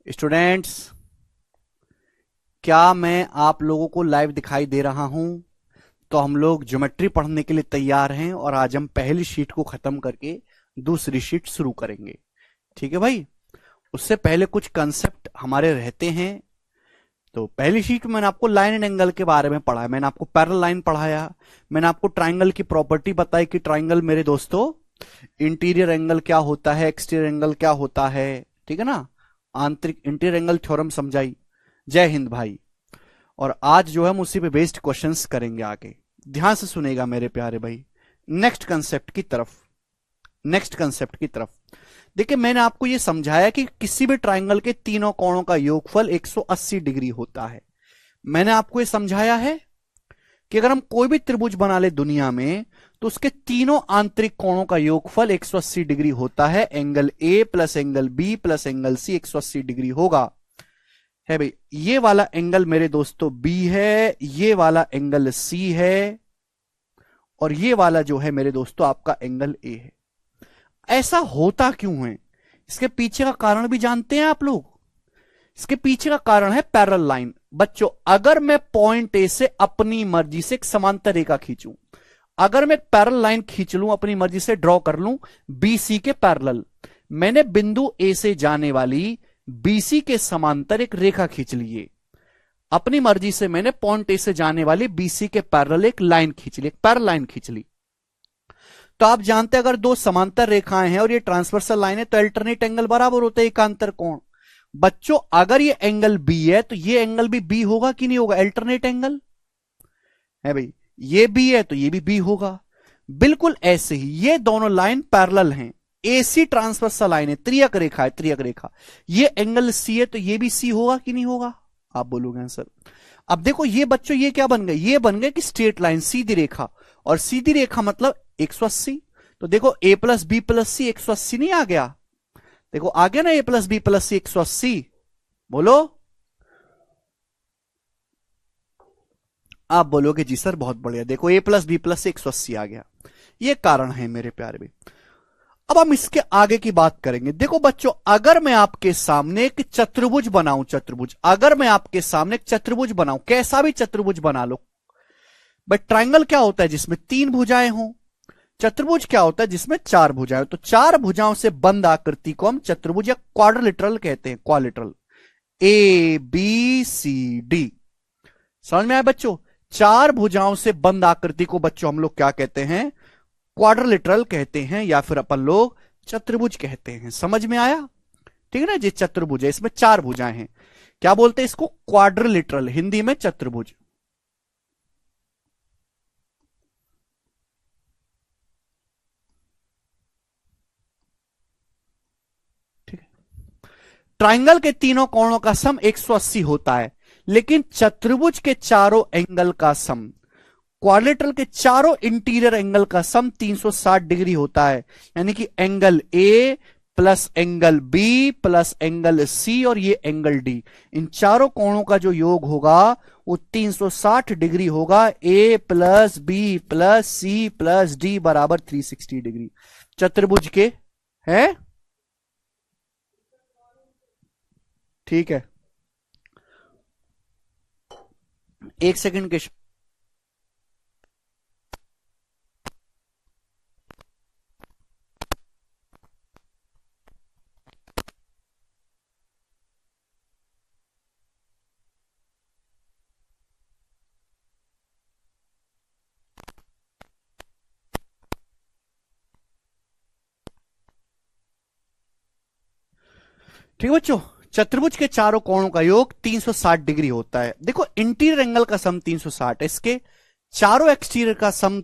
Students, क्या मैं आप लोगों को लाइव दिखाई दे रहा हूं? तो हम लोग ज्योमेट्री पढ़ने के लिए तैयार हैं और आज हम पहली शीट को खत्म करके दूसरी शीट शुरू करेंगे। ठीक है भाई। उससे पहले कुछ कंसेप्ट हमारे रहते हैं। तो पहली शीट में मैंने आपको लाइन एंड एंगल के बारे में पढ़ाया, मैंने आपको पैरेलल लाइन पढ़ाया, मैंने आपको ट्राइंगल की प्रॉपर्टी बताई कि ट्राइंगल मेरे दोस्तों इंटीरियर एंगल क्या होता है, एक्सटीरियर एंगल क्या होता है, ठीक है ना। आंतरिक इंटीरियर एंगल थ्योरम समझाई। जय हिंद भाई। और आज जो है हम उसी पे बेस्ड क्वेश्चंस करेंगे आगे। ध्यान से सुनेगा मेरे प्यारे भाई। नेक्स्ट कंसेप्ट की तरफ देखिए, मैंने आपको यह समझाया कि किसी भी ट्राइंगल के तीनों कोणों का योगफल 180 डिग्री होता है। मैंने आपको यह समझाया है कि अगर हम कोई भी त्रिभुज बना ले दुनिया में तो उसके तीनों आंतरिक कोणों का योगफल 180 डिग्री होता है। Angle A plus angle B plus angle C 180 degree होगा। है भाई, ये वाला एंगल मेरे दोस्तों बी है, ये वाला एंगल सी है, और ये वाला जो है मेरे दोस्तों आपका एंगल ए है। ऐसा होता क्यों है, इसके पीछे का कारण भी जानते हैं आप लोग। इसके पीछे का कारण है पैरेलल लाइन। बच्चों, अगर मैं पॉइंट ए से अपनी मर्जी से एक समांतर रेखा खींचूं, अगर मैं पैरेलल लाइन खींच लूं, अपनी मर्जी से ड्रॉ कर लूं बीसी के पैरेलल, मैंने बिंदु ए से जाने वाली बीसी के समांतर एक रेखा खींच ली, अपनी मर्जी से मैंने पॉइंट ए से जाने वाली बीसी के पैरेलल एक लाइन खींच ली, एक पैरेलल लाइन खींच ली। तो आप जानते हैं अगर दो समांतर रेखाएं हैं और ये ट्रांसवर्सल लाइन है तो अल्टरनेट एंगल बराबर होता है एकांतर कोण। बच्चों, अगर ये एंगल बी है तो ये एंगल भी बी होगा कि नहीं होगा? अल्टरनेट एंगल है भाई, ये बी है तो ये भी बी होगा। बिल्कुल ऐसे ही ये दोनों लाइन पैरेलल हैं, एसी ट्रांसवर्सल लाइन है, त्रियक रेखा है, त्रियक रेखा। ये एंगल सी है तो ये भी सी होगा कि नहीं होगा? आप बोलोगे आंसर। अब देखो ये बच्चों, ये क्या बन गए? ये बन गए कि स्ट्रेट लाइन, सीधी रेखा, और सीधी रेखा मतलब 180। तो देखो ए प्लस बी प्लस सी 180 नहीं आ गया? देखो आ गया ना, ए प्लस बी प्लस सी 180। बोलो। आप बोलोगे जी सर बहुत बढ़िया, देखो ए प्लस बी प्लस सी 180 आ गया। ये कारण है मेरे प्यारे भी। अब हम इसके आगे की बात करेंगे। देखो बच्चों, अगर मैं आपके सामने एक चतुर्भुज बनाऊं, चतुर्भुज, अगर मैं आपके सामने एक चतुर्भुज बनाऊं, कैसा भी चतुर्भुज बना लो। बट ट्राइंगल क्या होता है? जिसमें 3 भुजाएं हों। चतुर्भुज क्या होता है? जिसमें 4 भुजाएं। तो 4 भुजाओं से बंद आकृति को हम चतुर्भुज या क्वाड्रिलेटरल कहते हैं, quadrilateral. A B C D, समझ में आया बच्चों? 4 भुजाओं से बंद आकृति को बच्चों हम लोग क्या कहते हैं? क्वाड्रिलेटरल कहते हैं, या फिर अपन लोग चतुर्भुज कहते हैं। समझ में आया? ठीक है ना। ये चतुर्भुज है, इसमें 4 भुजाएं हैं, क्या बोलते हैं इसको? क्वाड्रिलेटरल, हिंदी में चतुर्भुज। ठीक है। ट्राइंगल के तीनों कोणों का सम 180 होता है, लेकिन चतुर्भुज के चारों एंगल का सम, क्वाड्रिलेटरल के चारों इंटीरियर एंगल का सम 360 डिग्री होता है। यानी कि angle A plus angle B plus angle C और ये एंगल डी, इन चारों कोणों का जो योग होगा वो 360 डिग्री होगा। A plus B plus C plus D बराबर 360 डिग्री चतुर्भुज के है। ठीक है, एक सेकंड के। ठीक है बच्चों, चतुर्भुज के चारों कोणों का योग 360 डिग्री होता है। देखो इंटीरियर एंगल का सम 360 है, इसके चारों एक्सटीरियर का सम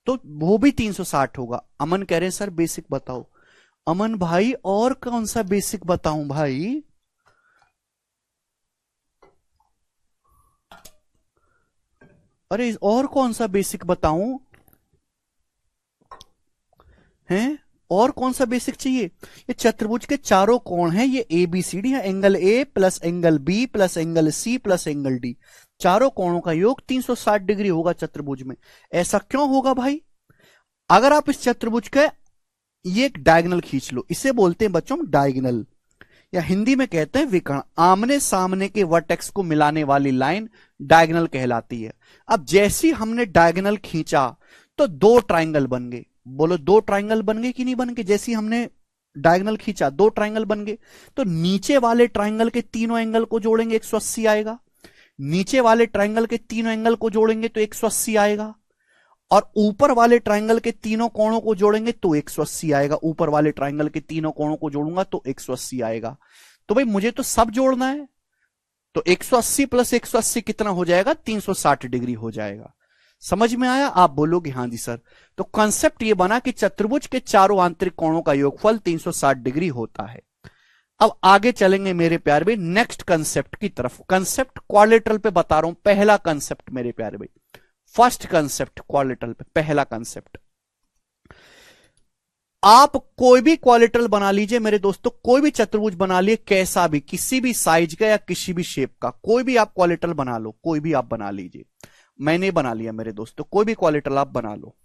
तो वो भी 360 होगा। अमन कह रहे हैं सर बेसिक बताओ। अमन भाई और कौन सा बेसिक बताऊं भाई? अरे और कौन सा बेसिक बताऊं? हैं? और कौन सा बेसिक चाहिए? ये चतुर्भुज के चारों कोण हैं, ये ए बी सी डी है। Angle A plus angle B plus angle C plus angle D, चारों कोणों का योग 360 डिग्री होगा चतुर्भुज में। ऐसा क्यों होगा भाई? अगर आप इस चतुर्भुज का ये एक डायगोनल खींच लो, इसे बोलते हैं बच्चों डायगोनल। या हिंदी में कहते हैं विकर्ण। आमने सामने के वर्टेक्स को मिलाने वाली लाइन डायगोनल कहलाती है। अब जैसे ही हमने डायगोनल खींचा तो दो ट्राइंगल बन गए। बोलो दो ट्राइंगल बन गए कि नहीं बन गए? जैसे ही हमने डायगोनल खींचा दो ट्राइंगल बन गए। तो नीचे वाले ट्राइंगल के तीनों एंगल को जोड़ेंगे 180 आएगा। नीचे वाले ट्राइंगल के तीनों एंगल को जोड़ेंगे तो 180 आएगा। और ऊपर वाले ट्राइंगल के तीनों कोणों को जोड़ेंगे तो 180 आएगा। ऊपर वाले ट्राइंगल के तीनों कोणों को जोड़ूंगा तो 180 आएगा। तो भाई मुझे तो सब जोड़ना है, तो 180 प्लस 180 कितना हो जाएगा? 360 डिग्री हो जाएगा। समझ में आया? आप बोलोगे हाँ जी सर। तो कॉन्सेप्ट ये बना कि चतुर्भुज के चारों आंतरिक कोणों का योगफल 360 डिग्री होता है। अब आगे चलेंगे मेरे प्यारे भाई नेक्स्ट कंसेप्ट की तरफ। कंसेप्ट क्वाड्रिलेटरल पे बता रहा हूं, पहला कंसेप्ट मेरे प्यारे भाई, फर्स्ट कंसेप्ट क्वाड्रिलेटरल पे, पहला कंसेप्ट। आप कोई भी क्वाड्रिलेटरल बना लीजिए मेरे दोस्तों, कोई भी चतुर्भुज बना लिए, कैसा भी, किसी भी साइज का या किसी भी शेप का, कोई भी आप क्वाड्रिलेटरल बना लो, कोई भी आप बना लीजिए। मैंने बना लिया मेरे दोस्तों, कोई भी क्वाड्रिलेटरल आप बना लो,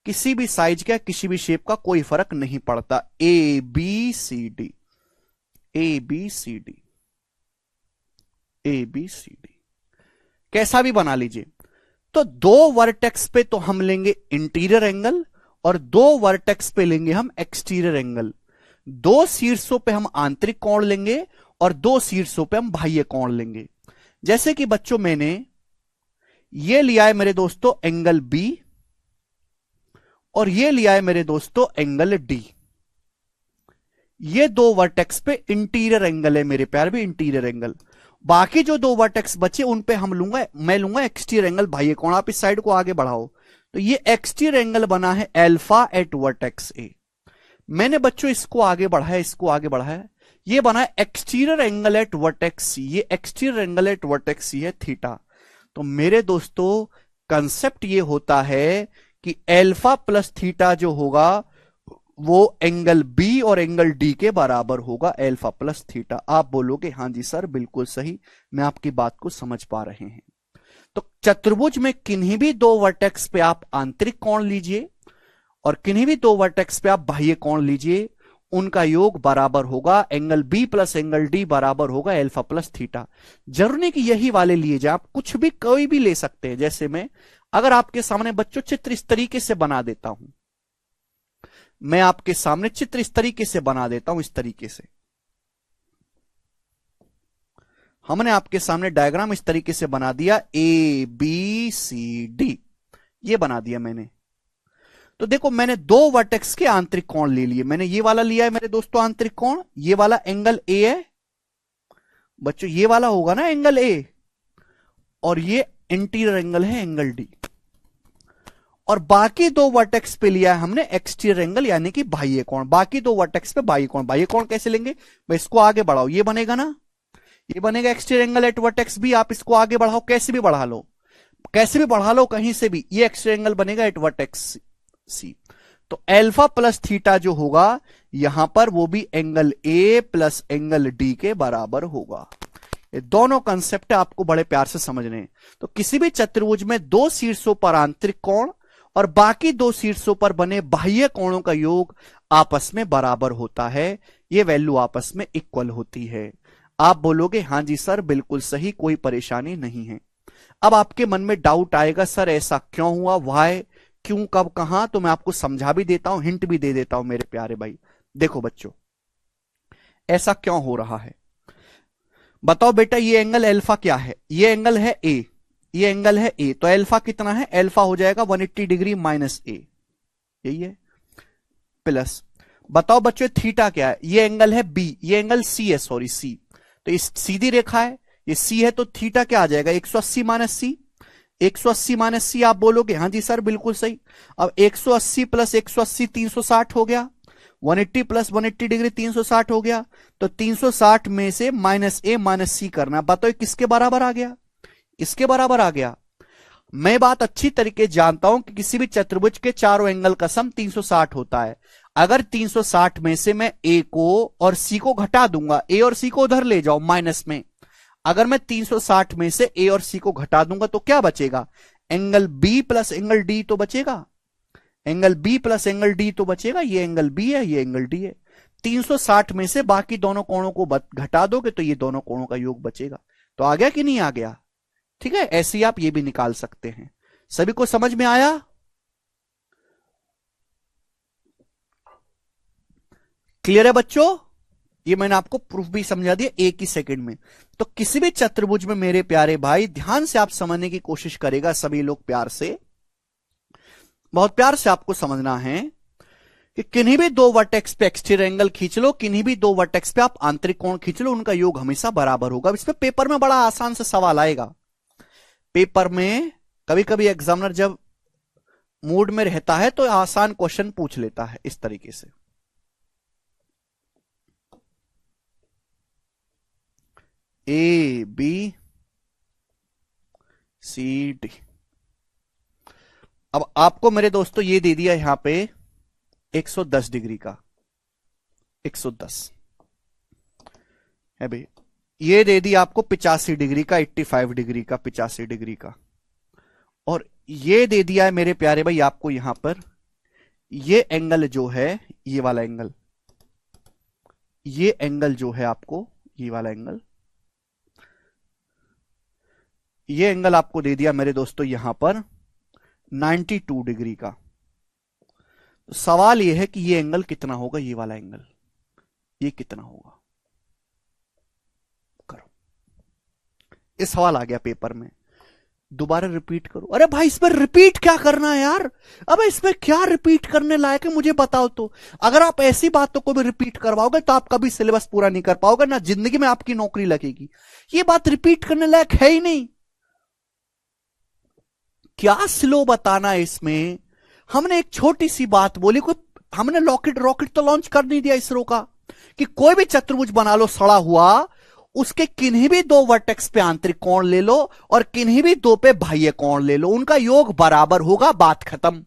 किसी भी साइज का किसी भी शेप का, कोई फर्क नहीं पड़ता। A B C D, A B C D, A B C D, कैसा भी बना लीजिए। तो दो वर्टेक्स पे तो हम लेंगे इंटीरियर एंगल और दो वर्टेक्स पे लेंगे हम एक्सटीरियर एंगल। दो शीर्षों पे हम आंतरिक कोण लेंगे और दो शीर्षों पे हम बाह्य कोण लेंगे। जैसे कि बच्चों मैंने ये लिया है मेरे दोस्तों एंगल बी और ये लिया है मेरे दोस्तों एंगल डी। ये दो वर्टेक्स पे इंटीरियर एंगल है मेरे प्यारे भी, इंटीरियर एंगल। बाकी जो दो वर्टेक्स बचे उन पे हम लूंगा, मैं लूंगा एक्सटीरियर एंगल बाह्य कोण। आप इस साइड को आगे बढ़ाओ तो ये एक्सटीरियर एंगल बना है अल्फा एट वर्टेक्स ए। मैंने बच्चों इसको आगे बढ़ाया, इसको आगे बढ़ाया, ये बना है एक्सटीरियर एंगल एट वर्टेक्स सी। ये एक्सटीरियर एंगल एट वर्टेक्स सी है थीटा। तो मेरे दोस्तों कंसेप्ट ये होता है कि अल्फा प्लस थीटा जो होगा वो एंगल बी और एंगल डी के बराबर होगा, अल्फा प्लस थीटा। आप बोलोगे हाँ जी सर बिल्कुल सही, मैं आपकी बात को समझ पा रहे हैं। तो चतुर्भुज में किन्हीं भी दो वर्टेक्स पे आप आंतरिक कोण लीजिए और किन्हीं भी दो वर्टेक्स पे आप बाह्य कोण लीजिए, उनका योग बराबर होगा angle B plus angle D बराबर होगा अल्फा प्लस थीटा। जरूरी नहीं कि यही वाले लिए जाए, आप कुछ भी कोई भी ले सकते हैं। जैसे मैं अगर आपके सामने बच्चों चित्र इस तरीके से बना देता हूं, मैं आपके सामने चित्र इस तरीके से बना देता हूं, इस तरीके से हमने आपके सामने डायग्राम इस तरीके से बना दिया, ए बी सी डी, ये बना दिया मैंने। तो देखो मैंने दो वर्टेक्स के आंतरिक कोण ले लिए। मैंने ये वाला लिया है मेरे दोस्तों आंतरिक कोण, ये वाला एंगल ए है बच्चों, ये वाला होगा ना एंगल ए, और ये इंटीरियर एंगल है एंगल डी। और बाकी दो वर्टेक्स पे लिया है हमने एक्सटीरियर एंगल यानी कि बाह्य कोण। बाकी दो वर्टेक्स पे बाह्य कोण। बाह्य कोण कैसे लेंगे भाई? इसको आगे बढ़ाओ, ये बनेगा ना, ये बनेगा exterior angle at vertex B. आप इसको आगे बढ़ाओ, कैसे भी बढ़ा लो, कैसे भी बढ़ा लो कहीं से भी, ये एक्सटीरियर एंगल बनेगा एट वर्टेक्स सी। तो अल्फा प्लस थीटा जो होगा यहां पर वो भी angle A plus angle D के बराबर होगा। ये दोनों कंसेप्ट आपको बड़े प्यार से समझने हैं। तो किसी भी चतुर्भुज में दो शीर्षों पर आंतरिक कोण और बाकी दो शीर्षों पर बने बाह्य कोणों का योग आपस में बराबर होता है, ये वैल्यू आपस में इक्वल होती है। आप बोलोगे हाँ जी सर बिल्कुल सही, कोई परेशानी नहीं है। अब आपके मन में डाउट आएगा सर ऐसा क्यों हुआ, वाई, क्यों, कब, कहां, तो मैं आपको समझा भी देता हूं, हिंट भी दे देता हूं मेरे प्यारे भाई। देखो बच्चों ऐसा क्यों हो रहा है, बताओ बेटा। ये एंगल अल्फा क्या है? ये एंगल है ए, ये एंगल है ए, तो अल्फा कितना है? अल्फा हो जाएगा 180 डिग्री माइनस ए, यही है, प्लस बताओ बच्चों थीटा क्या है? ये एंगल है बी, ये एंगल सी है, सॉरी सी, तो इस सीधी रेखा है, ये सी है, तो थीटा क्या आ जाएगा? 180 माइनस सी। 180 माइनस सी आप बोलोगे हाँ जी सर बिल्कुल सही। अब 180 प्लस 180 360 हो गया, 180 प्लस 180 डिग्री 360 हो गया। तो 360 में से माइनस ए माइनस सी करना, बताओ किसके बराबर आ गया? इसके बराबर आ गया। मैं बात अच्छी तरीके जानता हूं कि किसी भी चतुर्भुज के चारों एंगल का सम 360 होता है। अगर 360 में से मैं ए को और सी को घटा दूंगा, ए और सी को उधर ले जाओ माइनस में, अगर मैं 360 में से ए और सी को घटा दूंगा तो क्या बचेगा? Angle B plus angle D तो बचेगा, angle B plus angle D तो बचेगा। ये एंगल बी है, ये एंगल डी है। 360 में से बाकी दोनों कोणों को घटा दोगे तो ये दोनों कोणों का योग बचेगा। तो आ गया कि नहीं आ गया? ठीक है, ऐसे ही आप ये भी निकाल सकते हैं। सभी को समझ में आया? क्लियर है बच्चों? ये मैंने आपको प्रूफ भी समझा दिया एक ही सेकंड में। तो किसी भी चतुर्भुज में मेरे प्यारे भाई ध्यान से आप समझने की कोशिश करेगा, सभी लोग प्यार से, बहुत प्यार से आपको समझना है कि किन्हीं भी दो वर्टेक्स पे एक्सटीरियर एंगल खींच लो, किन्हीं भी दो वर्टेक्स पे आप आंतरिक कोण खींच लो, उनका योग हमेशा बराबर होगा। इस पे पेपर में बड़ा आसान से सवाल आएगा। पेपर में कभी कभी एग्जामिनर जब मूड में रहता है तो आसान क्वेश्चन पूछ लेता है इस तरीके से। A B C D. अब आपको मेरे दोस्तों ये दे दिया यहां पे 110 डिग्री का, 110 है भाई। ये दे दिया आपको 85 डिग्री का, 85 डिग्री का, 85 डिग्री का। और ये दे दिया है मेरे प्यारे भाई आपको यहां पर ये एंगल जो है, ये वाला एंगल, ये एंगल जो है आपको, ये वाला एंगल, ये एंगल आपको दे दिया मेरे दोस्तों यहां पर 92 डिग्री का। तो सवाल ये है कि ये एंगल कितना होगा, ये वाला एंगल, ये कितना होगा? करो, ये सवाल आ गया पेपर में। दोबारा रिपीट करो। अरे भाई इसमें रिपीट क्या करना है यार? अब इसमें क्या रिपीट करने लायक है मुझे बताओ तो। अगर आप ऐसी बातों को भी रिपीट करवाओगे तो आप कभी सिलेबस पूरा नहीं कर पाओगे, ना जिंदगी में आपकी नौकरी लगेगी। ये बात रिपीट करने लायक है ही नहीं। क्या स्लो बताना है इसमें? हमने एक छोटी सी बात बोली, कोई हमने रॉकेट रॉकेट तो लॉन्च कर नहीं दिया इसरो का कि कोई भी चतुर्भुज बना लो सड़ा हुआ, उसके किन्हीं भी दो वर्टेक्स पे आंतरिक कोण ले लो और किन्हीं भी दो पे बाह्य कोण ले लो, उनका योग बराबर होगा, बात खत्म।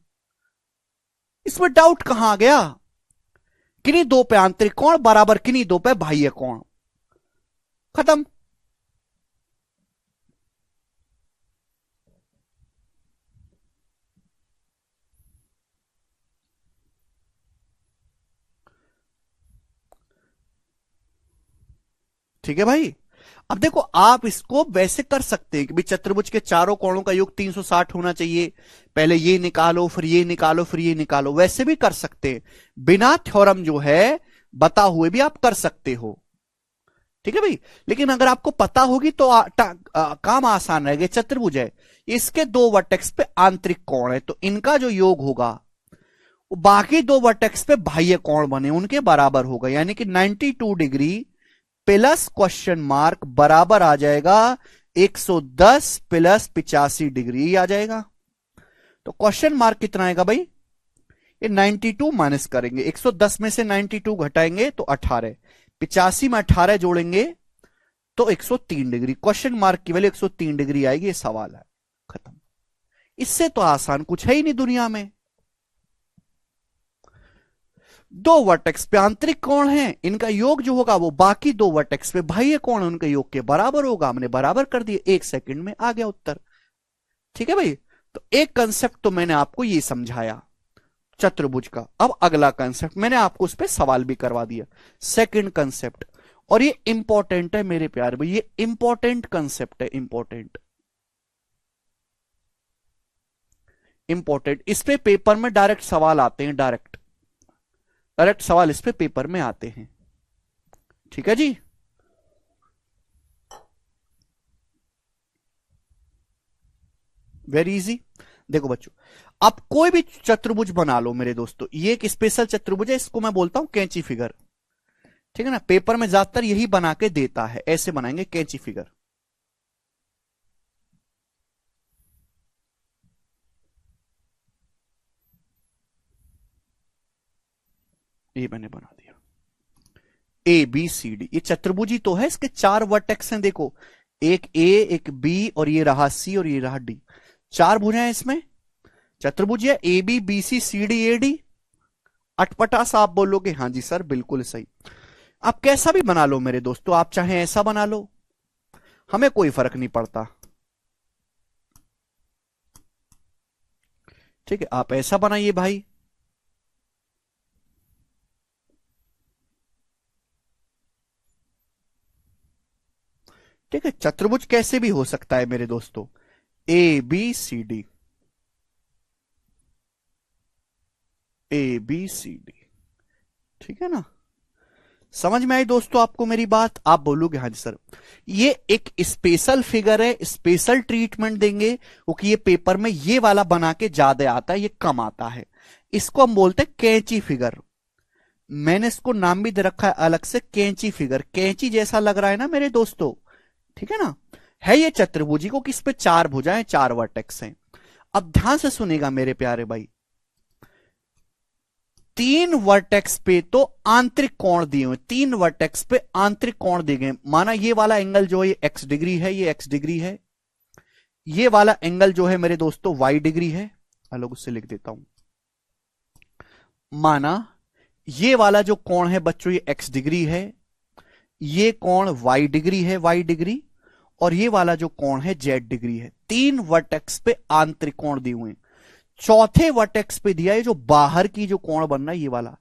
इसमें डाउट कहां आ गया? किन्हीं दो पे आंतरिक कोण बराबर किन्हीं दो पे बाह्य कोण, खत्म। ठीक है भाई। अब देखो आप इसको वैसे कर सकते हैं कि भाई चतुर्भुज के चारों कोणों का योग 360 होना चाहिए, पहले ये निकालो फिर ये निकालो फिर ये निकालो, वैसे भी कर सकते हैं। बिना थ्योरम जो है बता हुए भी आप कर सकते हो। ठीक है भाई। लेकिन अगर आपको पता होगी तो काम आसान रहेगा। चतुर्भुज है, इसके दो वर्टेक्स पे आंतरिक कोण है, तो इनका जो योग होगा वो बाकी दो वर्टेक्स पे बाह्य कोण बने उनके बराबर होगा, यानी कि 92 डिग्री प्लस क्वेश्चन मार्क बराबर आ जाएगा 110 प्लस 85 डिग्री आ जाएगा। तो क्वेश्चन मार्क कितना आएगा भाई? ये 92 माइनस करेंगे, 110 में से 92 घटाएंगे तो 18, 85 में 18 जोड़ेंगे तो 103 डिग्री। क्वेश्चन मार्क की वैल्यू 103 डिग्री आएगी। ये सवाल है, खत्म। इससे तो आसान कुछ है ही नहीं दुनिया में। दो वर्टेक्स पे आंतरिक कोण है, इनका योग जो होगा वो बाकी दो वर्टेक्स पे बाह्य कोण उनके योग के बराबर होगा। हमने बराबर कर दिए, 1 सेकंड में आ गया उत्तर। ठीक है भाई। तो एक कंसेप्ट तो मैंने आपको ये समझाया चतुर्भुज का। अब अगला कंसेप्ट मैंने आपको उस पर सवाल भी करवा दिया, सेकंड कंसेप्ट। और ये इंपॉर्टेंट है मेरे प्यारे भाई, ये इंपॉर्टेंट कंसेप्ट है, इंपॉर्टेंट इंपॉर्टेंट। इस पे पेपर में डायरेक्ट सवाल आते हैं, डायरेक्ट डायरेक्ट सवाल इस पे पेपर में आते हैं। ठीक है जी। Very easy. देखो बच्चों, आप कोई भी चतुर्भुज बना लो मेरे दोस्तों, ये एक स्पेशल चतुर्भुज है, इसको मैं बोलता हूं कैंची फिगर। ठीक है ना, पेपर में ज्यादातर यही बना के देता है, ऐसे बनाएंगे कैंची फिगर। ये मैंने बना दिया ए बी सी डी। ये चतुर्भुज ही तो है, इसके चार वर्टेक्स हैं देखो, एक ए एक बी और ये रहा सी और ये रहा डी। चार भुजाएं इसमें चतुर्भुज है, A B B C C D A D. अटपटा सा आप बोलोगे हाँ जी सर बिल्कुल सही। आप कैसा भी बना लो मेरे दोस्तों, आप चाहे ऐसा बना लो, हमें कोई फर्क नहीं पड़ता। ठीक है, आप ऐसा बनाइए भाई, ठीक है, चतुर्भुज कैसे भी हो सकता है मेरे दोस्तों, A B C D, A B C D, ठीक है ना। समझ में आई दोस्तों आपको मेरी बात? आप बोलोगे हाँ जी सर, ये एक स्पेशल फिगर है, स्पेशल ट्रीटमेंट देंगे क्योंकि ये पेपर में ये वाला बना के ज्यादा आता है, ये कम आता है। इसको हम बोलते हैं कैंची फिगर। मैंने इसको नाम भी दे रखा है अलग से, कैंची फिगर। कैंची जैसा लग रहा है ना मेरे दोस्तों, ठीक है ना। है ये चतुर्भुजी को, किस पे चार भुजाएं, चार वर्टेक्स हैं। अब ध्यान से सुनेगा मेरे प्यारे भाई, तीन वर्टेक्स पे तो आंतरिक कोण दिए हुए, तीन वर्टेक्स पे आंतरिक कोण दिए गए। माना ये वाला एंगल जो है ये एक्स डिग्री है, ये एक्स डिग्री है। ये वाला एंगल जो है मेरे दोस्तों वाई डिग्री है। अलग उससे लिख देता हूं। माना ये वाला जो कोण है बच्चों ये एक्स डिग्री है, ये कोण वाई डिग्री है, वाई डिग्री, और ये वाला जो कोण है जेड डिग्री है। तीन वर्टेक्स पे आंतरिक कोण दिए हुए। चौथे वर्टेक्स पे दिया है जो बाहर की जो कोण बन रहा है ये वाला,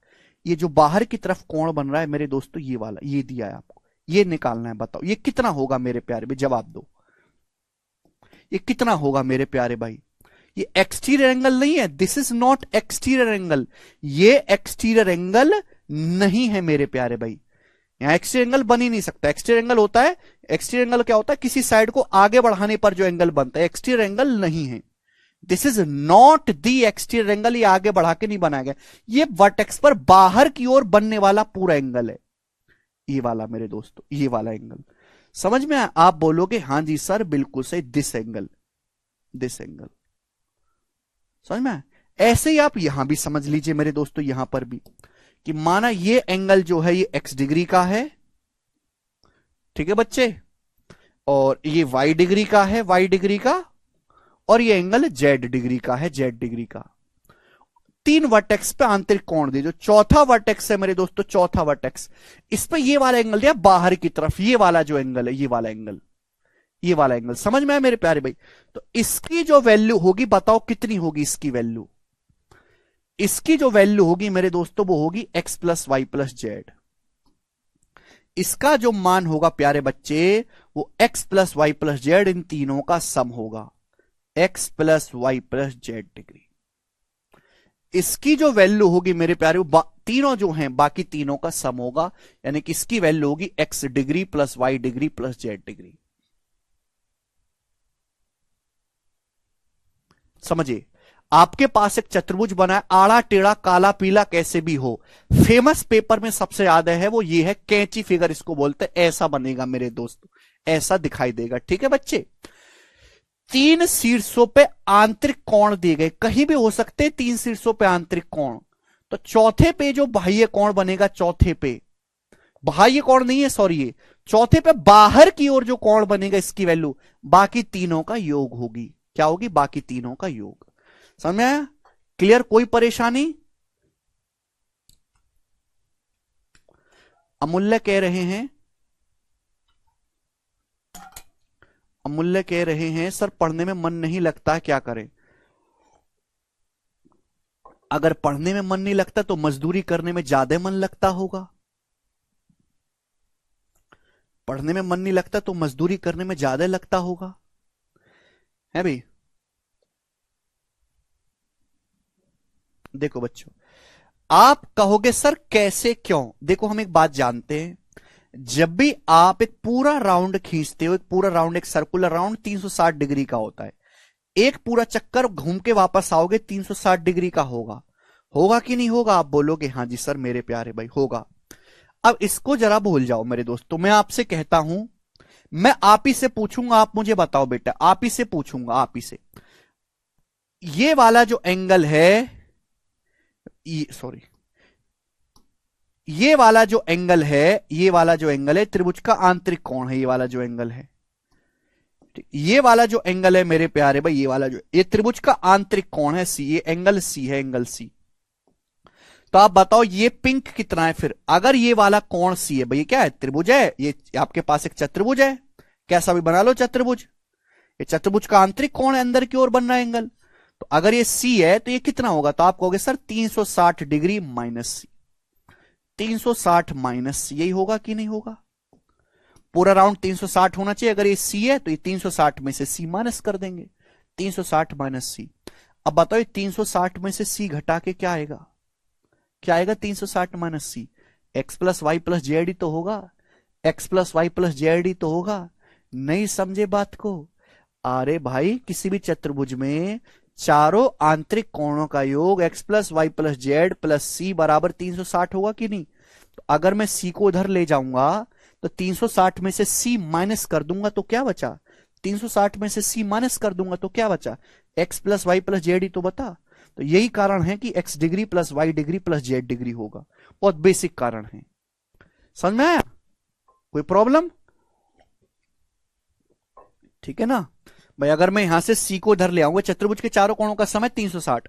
ये जो बाहर की तरफ कोण बन रहा है मेरे दोस्तों ये वाला, ये दिया है आपको, ये निकालना है। बताओ ये कितना होगा मेरे प्यारे भाई, जवाब दो, ये कितना होगा मेरे प्यारे भाई? ये एक्सटीरियर एंगल नहीं है, this is not exterior angle, ये एक्सटीरियर एंगल नहीं है मेरे प्यारे भाई। यहां एक्सटीरियर एंगल बन ही नहीं सकता। एक्सटीरियर एंगल होता है, एक्सटीरियर एंगल क्या होता है, किसी साइड को आगे बढ़ाने पर जो एंगल बनता है, एक्सटीरियर एंगल नहीं है। This is not the exterior angle, ये आगे बढ़ा के नहीं बनाया गया, ये वर्टेक्स पर बाहर की ओर बनने वाला पूरा एंगल है, ये वाला मेरे दोस्तों, ये वाला एंगल। समझ में? आप बोलोगे हां जी सर बिल्कुल सही, दिस एंगल, दिस एंगल। समझ में? ऐसे ही आप यहां भी समझ लीजिए मेरे दोस्तों, यहां पर भी कि माना ये एंगल जो है ये एक्स डिग्री का है, ठीक है बच्चे, और ये वाई डिग्री का है, वाई डिग्री का, और ये एंगल जेड डिग्री का है, जेड डिग्री का। तीन वर्टेक्स पे आंतरिक कोण दिए। जो चौथा वर्टेक्स है मेरे दोस्तों, चौथा वर्टेक्स, इस पे ये वाला एंगल दिया बाहर की तरफ, ये वाला जो एंगल है, ये वाला एंगल, ये वाला एंगल। समझ में आया मेरे प्यारे भाई? तो इसकी जो वैल्यू होगी बताओ कितनी होगी इसकी वैल्यू? इसकी जो वैल्यू होगी मेरे दोस्तों वो होगी X plus Y plus Z. इसका जो मान होगा प्यारे बच्चे वो X plus Y plus Z, इन तीनों का सम होगा, X plus Y plus Z degree. इसकी जो वैल्यू होगी मेरे प्यारे, तीनों जो हैं बाकी तीनों का सम होगा, यानी कि इसकी वैल्यू होगी X degree plus Y degree plus Z degree. समझिए, आपके पास एक चतुर्भुज बना है, आड़ा टेढ़ा काला पीला कैसे भी हो, फेमस पेपर में सबसे ज्यादा है वो ये है कैंची फिगर, इसको बोलते हैं। ऐसा बनेगा मेरे दोस्तों, ऐसा दिखाई देगा, ठीक है बच्चे। तीन शीर्षों पे आंतरिक कोण दिए गए, कहीं भी हो सकते हैं तीन शीर्षों पे आंतरिक कोण। तो चौथे पे जो बाह्य कोण बनेगा, चौथे पे बाह्य कोण नहीं है सॉरी, ये चौथे पे बाहर की ओर जो कोण बनेगा इसकी वैल्यू बाकी तीनों का योग होगी। क्या होगी? बाकी तीनों का योग। समझ में आया? क्लियर? कोई परेशानी? अमूल्य कह रहे हैं, अमूल्य कह रहे हैं सर पढ़ने में मन नहीं लगता, क्या करें? अगर पढ़ने में मन नहीं लगता तो मजदूरी करने में ज्यादा मन लगता होगा। पढ़ने में मन नहीं लगता तो मजदूरी करने में ज्यादा लगता होगा, है भाई? देखो बच्चों, आप कहोगे सर कैसे क्यों? देखो हम एक बात जानते हैं, जब भी आप एक पूरा राउंड खींचते हो, एक पूरा राउंड, एक सर्कुलर राउंड 360 डिग्री का होता है, एक पूरा चक्कर घूम के वापस आओगे 360 डिग्री का होगा। होगा कि नहीं होगा? आप बोलोगे हां जी सर मेरे प्यारे भाई होगा। अब इसको जरा भूल जाओ मेरे दोस्तों, मैं आपसे कहता हूं, मैं आप ही से पूछूंगा, आप मुझे बताओ बेटा, आप ही से पूछूंगा, आप ही से, ये वाला जो एंगल है, सॉरी, ये वाला जो एंगल है, ये वाला जो एंगल है त्रिभुज का आंतरिक कोण है, ये वाला जो एंगल है, ये वाला जो एंगल है मेरे प्यारे भाई, ये वाला जो, ये त्रिभुज का आंतरिक कोण है सी, ये एंगल सी है, एंगल सी। तो आप बताओ ये पिंक कितना है फिर? अगर ये वाला कोण सी है भाई, क्या है? त्रिभुज है, ये आपके पास एक चतुर्भुज है, कैसा भी बना लो चतुर्भुज, ये चतुर्भुज का आंतरिक कोण है, अंदर की ओर बन रहा है एंगल। तो अगर ये सी है तो ये कितना होगा? तो आप कहोगे सर 360 डिग्री माइनस सी, 360 माइनस सी, यही होगा कि नहीं होगा? पूरा राउंड 360 होना चाहिए। अगर ये सी है तो ये 360 में से सी माइनस कर देंगे, 360 माइनस सी। अब बताओ ये 360 में से सी घटा के क्या आएगा, क्या आएगा 360 minus C? X plus Y plus Z ही तो होगा, X plus Y plus Z ही तो होगा। नहीं समझे बात को? अरे भाई किसी भी चतुर्भुज में चारों आंतरिक कोणों का योग X plus Y plus Z plus C बराबर 360 होगा कि नहीं? तो अगर मैं सी को उधर ले जाऊंगा तो 360 में से सी माइनस कर दूंगा तो क्या बचा? 360 में से सी माइनस कर दूंगा तो क्या बचा? X plus Y plus Z ही तो बता। तो यही कारण है कि X degree plus Y degree plus Z degree होगा। बहुत बेसिक कारण है, समझ में आया? कोई प्रॉब्लम? ठीक है ना भाई। अगर मैं यहां से सी को उधर ले आऊंगा, चतुर्भुज के चारों कोणों का समय 360,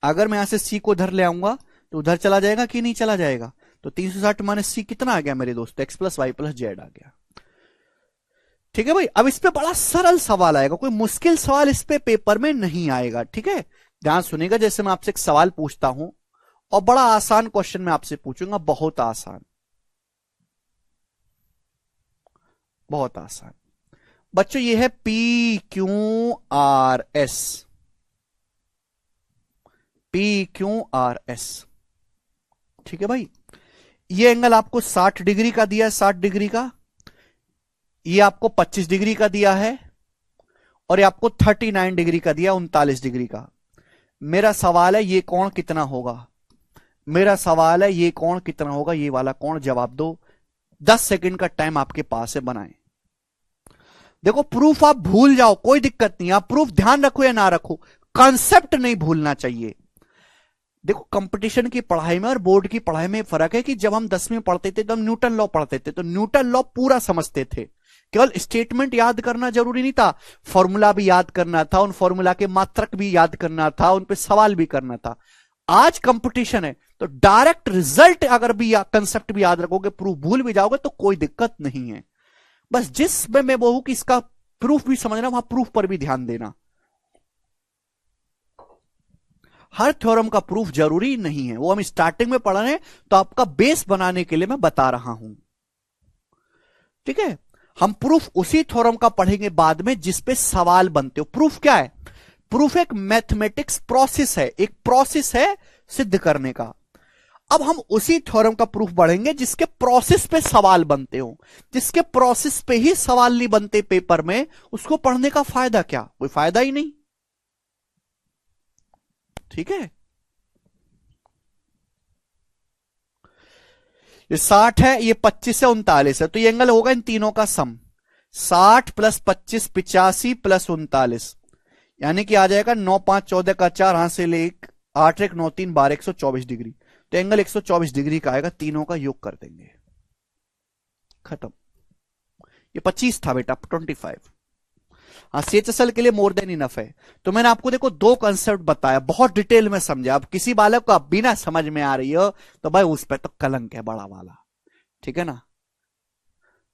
अगर मैं यहां से सी को उधर ले आऊंगा तो उधर चला जाएगा कि नहीं चला जाएगा? तो 360 माइनस सी कितना आ गया मेरे दोस्त? X plus Y plus Z आ गया। ठीक है भाई। अब इस पे बड़ा सरल सवाल आएगा, कोई मुश्किल सवाल इस पे पेपर में नहीं आएगा। ठीक है, ध्यान सुनिएगा। जैसे मैं आपसे एक सवाल पूछता हूं और बड़ा आसान क्वेश्चन मैं आपसे पूछूंगा, बहुत आसान, बहुत आसान। बच्चों ये है P Q R S, P Q R S. ठीक है भाई, ये एंगल आपको 60 डिग्री का दिया है, 60 डिग्री का। ये आपको 25 डिग्री का दिया है और ये आपको 39 डिग्री का दिया, 39 डिग्री का। मेरा सवाल है ये कोण कितना होगा? मेरा सवाल है ये कोण कितना होगा? ये वाला कोण जवाब दो। 10 सेकंड का टाइम आपके पास है, बनाएं। देखो प्रूफ आप भूल जाओ कोई दिक्कत नहीं, आप प्रूफ ध्यान रखो या ना रखो, कॉन्सेप्ट नहीं भूलना चाहिए। देखो कंपटीशन की पढ़ाई में और बोर्ड की पढ़ाई में फर्क है कि जब हम 10वीं में पढ़ते थे तो हम न्यूटन लॉ पढ़ते थे, तो न्यूटन लॉ पूरा समझते थे। केवल स्टेटमेंट याद करना जरूरी नहीं था, फॉर्मूला भी याद करना था, उन फॉर्मूला के मात्रक भी याद करना था, उन पे सवाल भी करना था। आज कंपटीशन है तो डायरेक्ट रिजल्ट अगर भी कंसेप्ट भी याद रखोगे, प्रूफ भूल भी जाओगे तो कोई दिक्कत नहीं है। बस जिस में मैं वो हूं कि इसका प्रूफ भी समझना, वहां प्रूफ पर भी ध्यान देना। हर थ्योरम का प्रूफ जरूरी नहीं है, वो हम स्टार्टिंग में पढ़ रहे हैं तो आपका बेस बनाने के लिए मैं बता रहा हूं। ठीक है, हम प्रूफ उसी थ्योरम का पढ़ेंगे बाद में जिस पे सवाल बनते हो। प्रूफ क्या है? प्रूफ एक मैथमेटिक्स प्रोसेस है, एक प्रोसेस है सिद्ध करने का। अब हम उसी थ्योरम का प्रूफ पढ़ेंगे जिसके प्रोसेस पे सवाल बनते हो। जिसके प्रोसेस पे ही सवाल नहीं बनते पेपर में, उसको पढ़ने का फायदा क्या? कोई फायदा ही नहीं। ठीक है, ये 60 है, ये 25 है, 39 है, तो ये एंगल होगा इन तीनों का सम। 60 प्लस 25 85 प्लस 39, यानी कि आ जाएगा 9 5 14 का 4, हाथ से ले 8 1 9 3 12 124 डिग्री। तो एंगल 124 डिग्री का आएगा, तीनों का योग कर देंगे, खत्म। ये 25 था बेटा, 25। हाँ सीएचएसएल के लिए मोर देन इनफ है। तो मैंने आपको देखो दो कंसेप्ट बताया, बहुत डिटेल में समझा। अब किसी बालक को अब भी ना समझ में आ रही हो तो भाई उस पर तो कलंक है बड़ा वाला। ठीक है ना।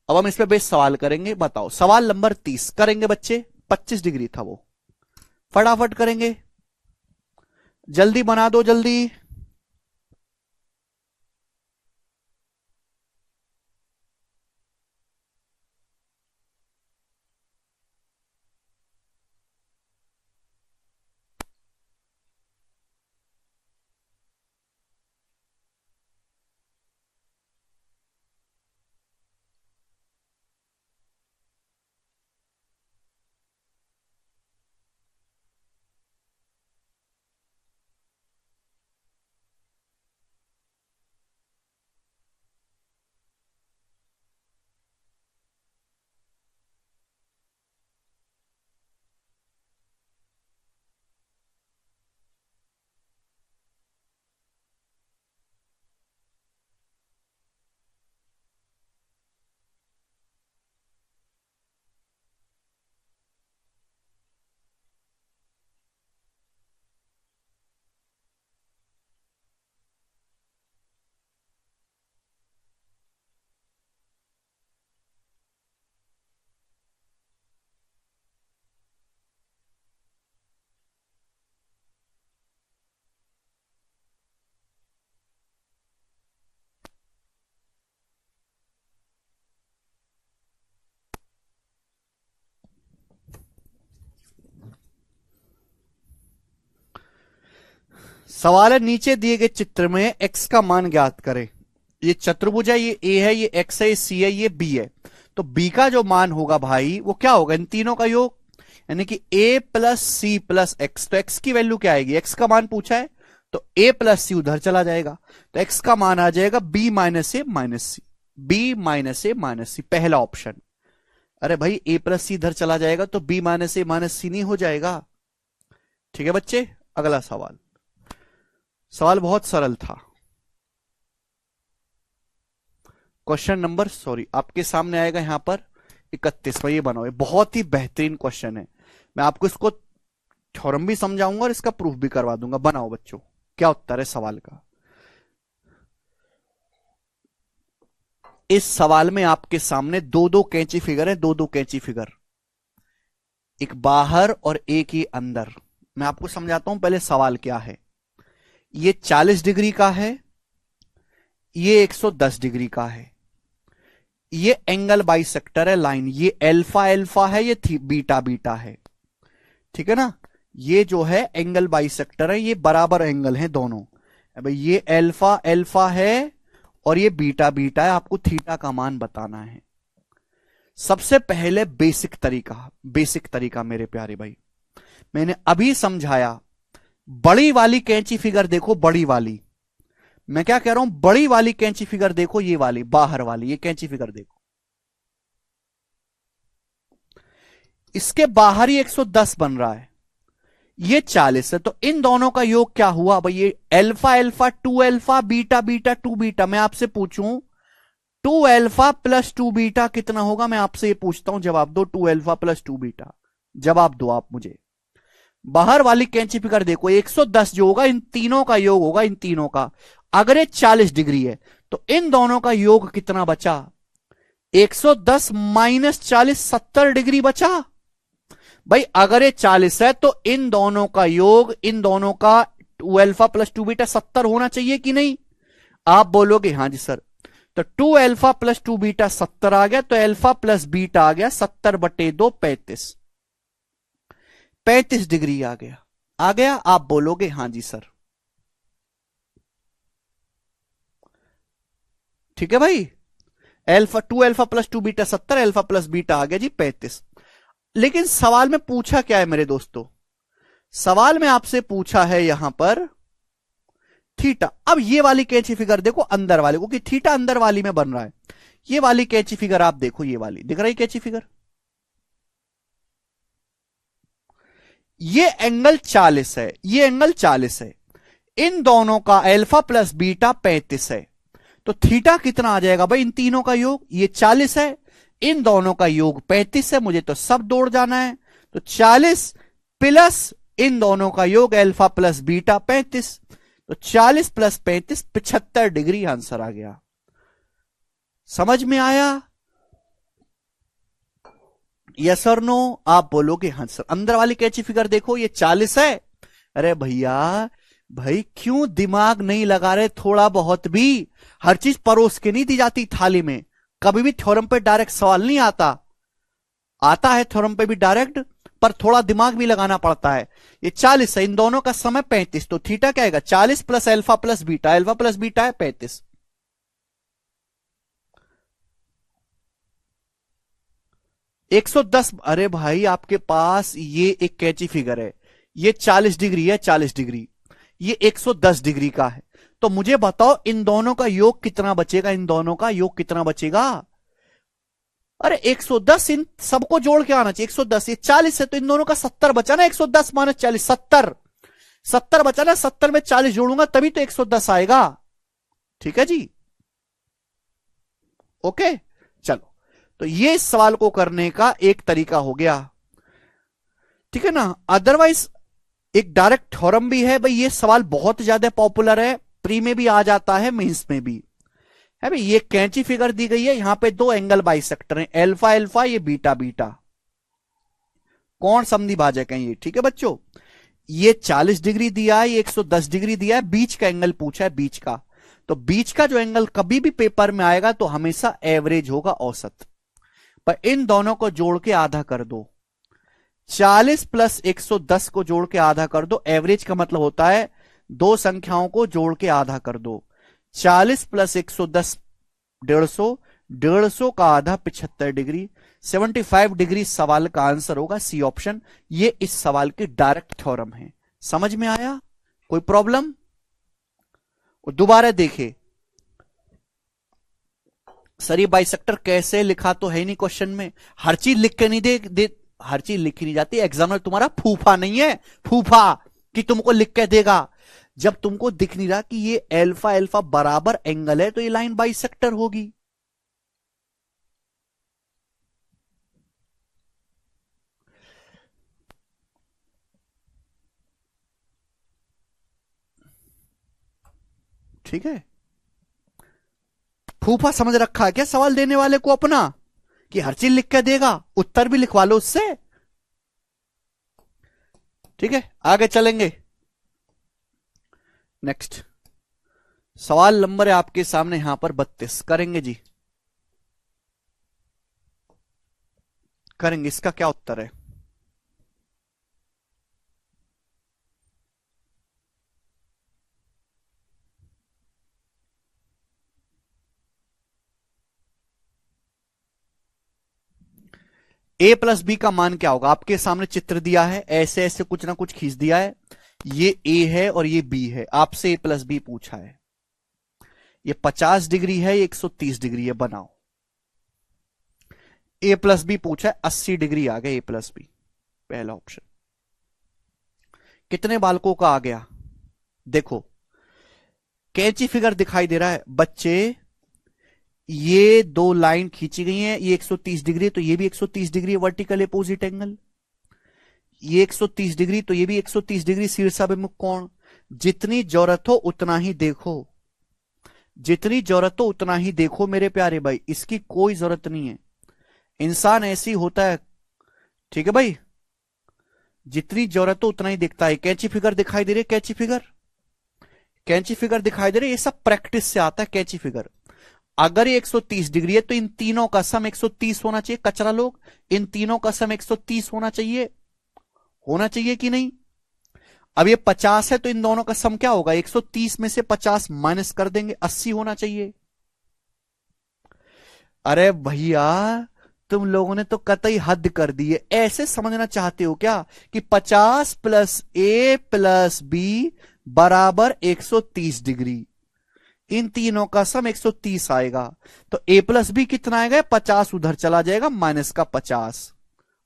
अब हम इस पे बेस सवाल करेंगे। बताओ सवाल नंबर 30 करेंगे बच्चे, 25 डिग्री था वो, फटाफट करेंगे, जल्दी बना दो जल्दी। सवाल है नीचे दिए गए चित्र में x का मान ज्ञात करें। ये चतुर्भुज है, ये a है, ये x है, ये c है, ये b है। तो b का जो मान होगा भाई वो क्या होगा, इन तीनों का योग, यानी कि a plus C plus X. तो x की वैल्यू क्या आएगी, x का मान पूछा है तो a प्लस सी उधर चला जाएगा, तो x का मान आ जाएगा b माइनस ए माइनस सी, b माइनस ए माइनस सी, पहला ऑप्शन। अरे भाई a प्लस सी इधर चला जाएगा तो b माइनस ए माइनस सी नहीं हो जाएगा। ठीक है बच्चे, अगला सवाल। सवाल बहुत सरल था। क्वेश्चन नंबर आपके सामने आएगा यहां पर 31वां, ये बनाओ, ये बहुत ही बेहतरीन क्वेश्चन है। मैं आपको इसको थ्योरम भी समझाऊंगा और इसका प्रूफ भी करवा दूंगा। बनाओ बच्चों, क्या उत्तर है सवाल का। इस सवाल में आपके सामने दो दो कैंची फिगर है, दो दो कैंची फिगर, एक बाहर और एक ही अंदर। मैं आपको समझाता हूं पहले सवाल क्या है। ये 40 डिग्री का है, ये 110 डिग्री का है। ये एंगल बाइसेक्टर है लाइन, ये अल्फा अल्फा है, ये बीटा बीटा है। ठीक है ना, ये जो है एंगल बाइसेक्टर है, ये बराबर एंगल है दोनों। भाई ये अल्फा अल्फा है और ये बीटा बीटा है, आपको थीटा का मान बताना है। सबसे पहले बेसिक तरीका मेरे प्यारे भाई, मैंने अभी समझाया। बड़ी वाली कैंची फिगर देखो, बड़ी वाली, मैं क्या कह रहा हूं, बड़ी वाली कैंची फिगर देखो, ये वाली बाहर वाली, ये कैंची फिगर देखो, इसके बाहर ही 110 बन रहा है, ये 40 है। तो इन दोनों का योग क्या हुआ भाई, ये alpha alpha 2 alpha, beta beta 2 beta. मैं आपसे पूछूं 2 अल्फा प्लस 2 बीटा कितना होगा, मैं आपसे ये पूछता हूं, जवाब दो। 2 अल्फा प्लस 2 बीटा, जवाब दो आप मुझे। बाहर वाली कैंची फिगर देखो, 110 जो होगा इन तीनों का योग होगा, इन तीनों का। अगर ये 40 डिग्री है तो इन दोनों का योग कितना बचा, 110 माइनस 40, 70 डिग्री बचा। भाई अगर ये 40 है तो इन दोनों का योग, इन दोनों का 2 अल्फा प्लस 2 बीटा 70 होना चाहिए कि नहीं। आप बोलोगे हाँ जी सर। तो 2 अल्फा प्लस 2 बीटा 70 आ गया, तो अल्फा प्लस बीटा आ गया 70/2 35, 35 डिग्री आ गया। आप बोलोगे हाँ जी सर। ठीक है भाई, alpha 2 alpha plus 2 beta 70, alpha plus beta आ गया जी 35। लेकिन सवाल में पूछा क्या है मेरे दोस्तों, सवाल में आपसे पूछा है यहां पर थीटा। अब ये वाली कैंची फिगर देखो अंदर वाले को, कि थीटा अंदर वाली में बन रहा है। ये वाली कैंची फिगर आप देखो, ये वाली दिख रही कैंची फिगर, ये एंगल 40 है, ये एंगल 40 है। इन दोनों का अल्फा प्लस बीटा 35 है, तो थीटा कितना आ जाएगा भाई, इन तीनों का योग, ये 40 है, इन दोनों का योग 35 है, मुझे तो सब दौड़ जाना है। तो 40 प्लस इन दोनों का योग अल्फा प्लस बीटा 35, तो 40 प्लस 35 75 डिग्री आंसर आ गया। समझ में आया, यस और नो। आप बोलोगे हाँ सर। अंदर वाली कैंची फिगर देखो, ये 40 है। अरे भैया भाई क्यों दिमाग नहीं लगा रहे, थोड़ा बहुत भी। हर चीज परोस के नहीं दी जाती थाली में। कभी भी थ्योरम पे डायरेक्ट सवाल नहीं आता है थ्योरम पे भी डायरेक्ट, पर थोड़ा दिमाग भी लगाना पड़ता है। ये 40 है, इन दोनों का समय 35, तो थीटा क्या आएगा, 40 plus alpha plus beta, alpha plus beta है 35। 110। अरे भाई आपके पास ये एक कैंची फिगर है, ये 40 डिग्री है, 40 डिग्री, ये 110 डिग्री का है। तो मुझे बताओ इन दोनों का योग कितना बचेगा, इन दोनों का योग कितना बचेगा। अरे 110 इन सबको जोड़ के आना चाहिए, 110, ये 40 है तो इन दोनों का 70 बचा ना, 110 माइनस 40 70 बचा ना, 70 में 40 जोड़ूंगा तभी तो 110 आएगा। ठीक है जी, ओके चलो। तो ये इस सवाल को करने का एक तरीका हो गया, ठीक है ना। अदरवाइज एक डायरेक्ट थ्योरम भी है भाई, ये सवाल बहुत ज्यादा पॉपुलर है, प्री में भी आ जाता है, मेंस में भी है भाई। ये कैंची फिगर दी गई है, यहां पे दो एंगल बाइसेक्टर हैं, अल्फा अल्फा, ये बीटा बीटा, कौन समधी भाजक है ये। ठीक है बच्चों, ये 40 डिग्री दिया है, ये 110 डिग्री दिया है, बीच का एंगल पूछा है, बीच का। तो बीच का जो एंगल कभी भी पेपर में आएगा तो हमेशा एवरेज होगा, औसत। पर इन दोनों को जोड़ के आधा कर दो, 40 प्लस 110 को जोड़ के आधा कर दो, एवरेज का मतलब होता है दो संख्याओं को जोड़ के आधा कर दो। 40 प्लस 110 150, 150 का आधा 75 डिग्री, 75 डिग्री सवाल का आंसर होगा सी ऑप्शन। ये इस सवाल की डायरेक्ट थ्योरम है। समझ में आया? कोई प्रॉब्लम? दोबारा देखे, सर ये बाइसेक्टर कैसे लिखा तो है नहीं क्वेश्चन में। हर चीज लिख के नहीं दे हर चीज लिखी नहीं जाती। एग्जामिनर तुम्हारा फूफा नहीं है, फूफा कि तुमको लिख के देगा। जब तुमको दिख नहीं रहा कि ये अल्फा अल्फा बराबर एंगल है तो ये लाइन बाइसेक्टर होगी। ठीक है, फूफा समझ रखा है क्या सवाल देने वाले को अपना, कि हर चीज लिख के देगा, उत्तर भी लिखवा लो उससे। ठीक है, आगे चलेंगे। नेक्स्ट सवाल नंबर है आपके सामने यहां पर 32। करेंगे जी, करेंगे। इसका क्या उत्तर है? a प्लस बी का मान क्या होगा? आपके सामने चित्र दिया है, ऐसे ऐसे कुछ ना कुछ खींच दिया है। ये a है और ये b है। आपसे a प्लस बी पूछा है। ये 50 डिग्री है, ये 130 डिग्री है। बनाओ। a प्लस बी पूछा है, 80 डिग्री आ गया a प्लस बी, पहला ऑप्शन। कितने बालकों का आ गया? देखो कैंची फिगर दिखाई दे रहा है बच्चे। ये दो लाइन खींची गई हैं, ये 130 डिग्री तो ये भी 130 डिग्री वर्टिकल अपोजिट एंगल। ये 130 डिग्री तो ये भी 130 डिग्री शीर्षाभिमुख कोण। जितनी जरूरत हो उतना ही देखो, जितनी जरूरत हो उतना ही देखो मेरे प्यारे भाई, इसकी कोई जरूरत नहीं है। इंसान ऐसी होता है। ठीक है भाई, जितनी जरूरत हो उतना ही देखता है। कैंची फिगर दिखाई दे रही है, कैंची फिगर, कैंची फिगर दिखाई दे रही है। ये सब प्रैक्टिस से आता है कैंची फिगर। अगर ये 130 डिग्री है तो इन तीनों का सम 130 होना चाहिए। कचरा लोग, इन तीनों का सम 130 होना चाहिए, होना चाहिए कि नहीं? अब ये 50 है तो इन दोनों का सम क्या होगा? 130 में से 50 माइनस कर देंगे, 80 होना चाहिए। अरे भैया तुम लोगों ने तो कतई हद कर दी है। ऐसे समझना चाहते हो क्या कि 50 प्लस ए प्लस बी बराबर 130 डिग्री, इन तीनों का सम 130 आएगा। तो a प्लस बी कितना आएगा? 50 उधर चला जाएगा, माइनस का 50,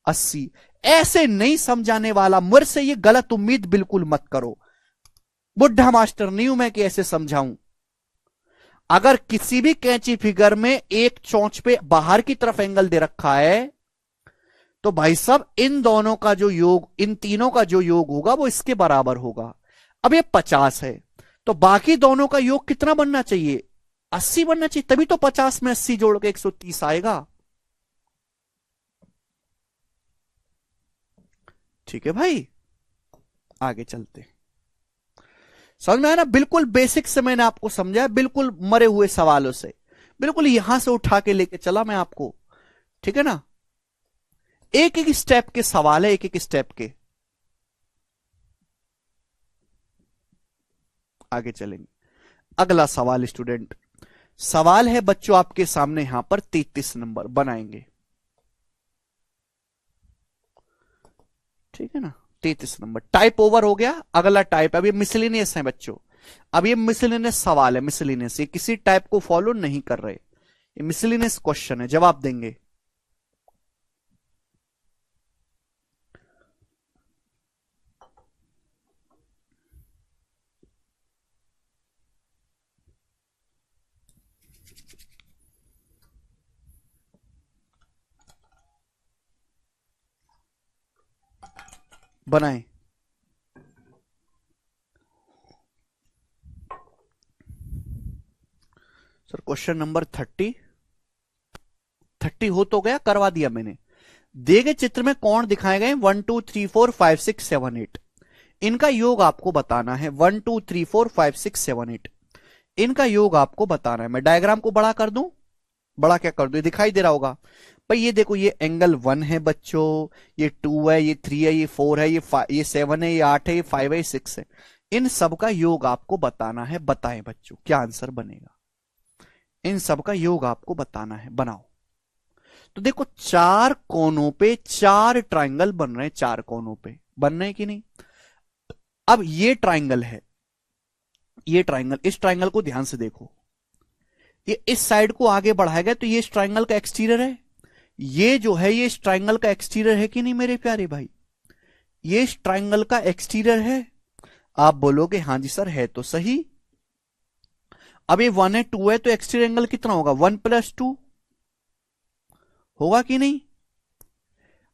80। ऐसे नहीं समझाने वाला, मुझ से ये गलत उम्मीद बिल्कुल मत करो। बुढ़ा मास्टर नहीं हूं मैं कि ऐसे समझाऊं। अगर किसी भी कैंची फिगर में एक चोंच पे बाहर की तरफ एंगल दे रखा है तो भाई साहब इन दोनों का जो योग, इन तीनों का जो योग होगा वो इसके बराबर होगा। अब ये 50 है तो बाकी दोनों का योग कितना बनना चाहिए? 80 बनना चाहिए, तभी तो 50 में 80 जोड़ के 130 आएगा। ठीक है भाई, आगे चलते। समझ में आया ना? बिल्कुल बेसिक से मैंने आपको समझाया, बिल्कुल मरे हुए सवालों से, बिल्कुल यहां से उठा के लेके चला मैं आपको। ठीक है ना? एक एक स्टेप के सवाल है, एक एक स्टेप के। आगे चलेंगे। अगला सवाल स्टूडेंट, सवाल है बच्चों आपके सामने यहां पर 33 नंबर बनाएंगे। ठीक है ना? 33 नंबर टाइप ओवर हो गया। अगला टाइप, अब ये मिसलिनियस है बच्चों। अब ये मिसलिनियस सवाल है, मिसलिनियस, ये किसी टाइप को फॉलो नहीं कर रहे, ये मिसलिनियस क्वेश्चन है, जवाब देंगे। बनाएं। सर क्वेश्चन नंबर 30 हो तो गया, करवा दिया मैंने। दिए गए चित्र में कोण दिखाए गए 1 2 3 4 5 6 7 8, इनका योग आपको बताना है। 1 2 3 4 5 6 7 8, इनका योग आपको बताना है। मैं डायग्राम को बड़ा कर दूं, बड़ा क्या कर दूं, ये दिखाई दे रहा होगा भाई। ये देखो, ये एंगल 1 है बच्चों, ये 2 है, ये 3 है, ये 4 है, ये 7 है, ये 8 है, ये 5 है, ये 6 है। इन सब का योग आपको बताना है। बताएं बच्चों क्या आंसर बनेगा। इन सब का योग आपको बताना है, बनाओ। तो देखो चार कोनों पे चार ट्रायंगल बन रहे हैं, चार कोनों पे बन रहे हैं कि नहीं। अब ये ट्रायंगल है, ये ट्रायंगल, इस ट्रायंगल को ध्यान से देखो। ये इस साइड को आगे बढ़ाया गया तो ये इस ट्रायंगल का एक्सटीरियर है। ये जो है ये इस ट्रायंगल का एक्सटीरियर है कि नहीं मेरे प्यारे भाई। ये इस ट्रायंगल का एक्सटीरियर है। आप बोलोगे हाँ जी सर है तो सही। अब ये 1 है 2 है तो एक्सटीरियर एंगल कितना होगा 1 + 2 होगा कि नहीं।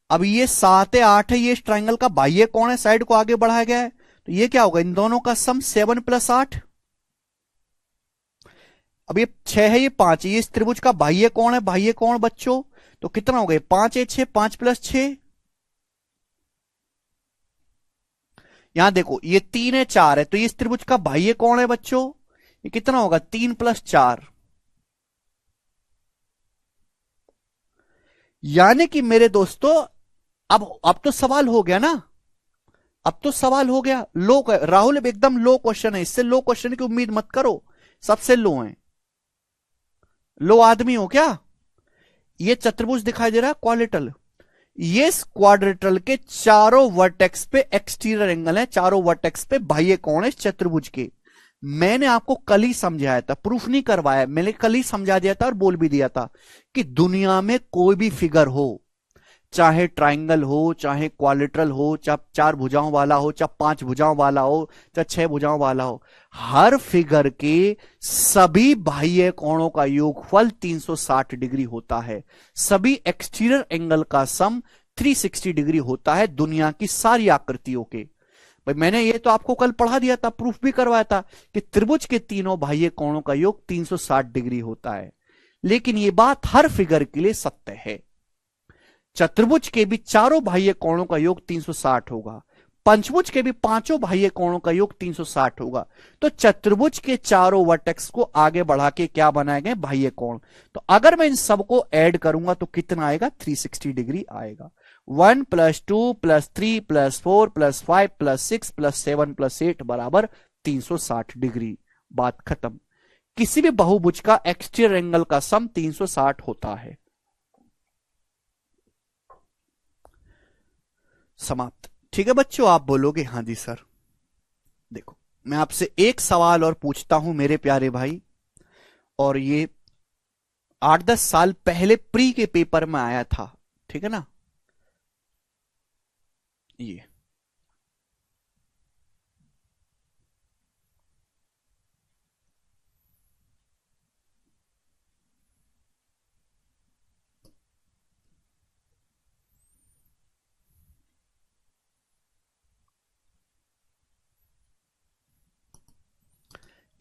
अब ये 7 है 8 है, ये इस ट्रायंगल का बाह्य कोण है, साइड को आगे बढ़ाया गया है, तो ये क्या होगा इन दोनों का सम 7 + 8। अब ये 6 है ये 5 है, ये इस त्रिभुज का बाह्य कोण है, बाह्य कोण बच्चों तो कितना हो गया 5 है 6, 5 + 6। यहां देखो ये 3 है 4 है तो ये इस त्रिभुज का बाह्य कोण है बच्चों, ये कितना होगा 3 + 4। यानी कि मेरे दोस्तों अब तो सवाल हो गया ना। अब तो सवाल हो गया। लो राहुल एकदम लो क्वेश्चन है, इससे लो क्वेश्चन की उम्मीद मत करो, सबसे लो है। लो आदमी हो क्या। ये चतुर्भुज दिखाई दे रहा है क्वाड्रेटल, ये क्वाड्रेटल के चारों वर्टेक्स पे एक्सटीरियर एंगल है, चारों वर्टेक्स पे बाह्य कोण है इस चतुर्भुज के। मैंने आपको कल ही समझाया था, प्रूफ नहीं करवाया, मैंने कल ही समझा दिया था और बोल भी दिया था कि दुनिया में कोई भी फिगर हो, चाहे ट्राइंगल हो, चाहे क्वालिटरल हो, चाहे 4 भुजाओं वाला हो, चाहे 5 भुजाओं वाला हो, चाहे 6 भुजाओं वाला हो, हर फिगर के सभी बाह्य कोणों का योगफल 360 डिग्री होता है। सभी एक्सटीरियर एंगल का सम 360 डिग्री होता है दुनिया की सारी आकृतियों के। भाई मैंने ये तो आपको कल पढ़ा दिया था, प्रूफ भी करवाया था कि त्रिभुज के तीनों बाह्य कोणों का योग 360 डिग्री होता है। लेकिन यह बात हर फिगर के लिए सत्य है। चतुर्भुज के भी चारों बाह्य कोणों का योग 360 होगा, पंचभुज के भी पांचों बाह्य कोणों का योग 360 होगा। तो चतुर्भुज के चारों वर्टेक्स को आगे बढ़ा के क्या बनाए गए बाह्य कोण। तो अगर मैं इन सबको ऐड करूंगा तो कितना आएगा 360 डिग्री आएगा। 1 + 2 + 3 + 4 + 5 + 6 + 7 + 8 बराबर 360 डिग्री। बात खत्म। किसी भी बहुभुज का एक्सटीरियर एंगल का सम 360 होता है। समाप्त। ठीक है बच्चों, आप बोलोगे हाँ जी सर। देखो मैं आपसे एक सवाल और पूछता हूं मेरे प्यारे भाई, और ये 8-10 साल पहले प्री के पेपर में आया था, ठीक है ना। ये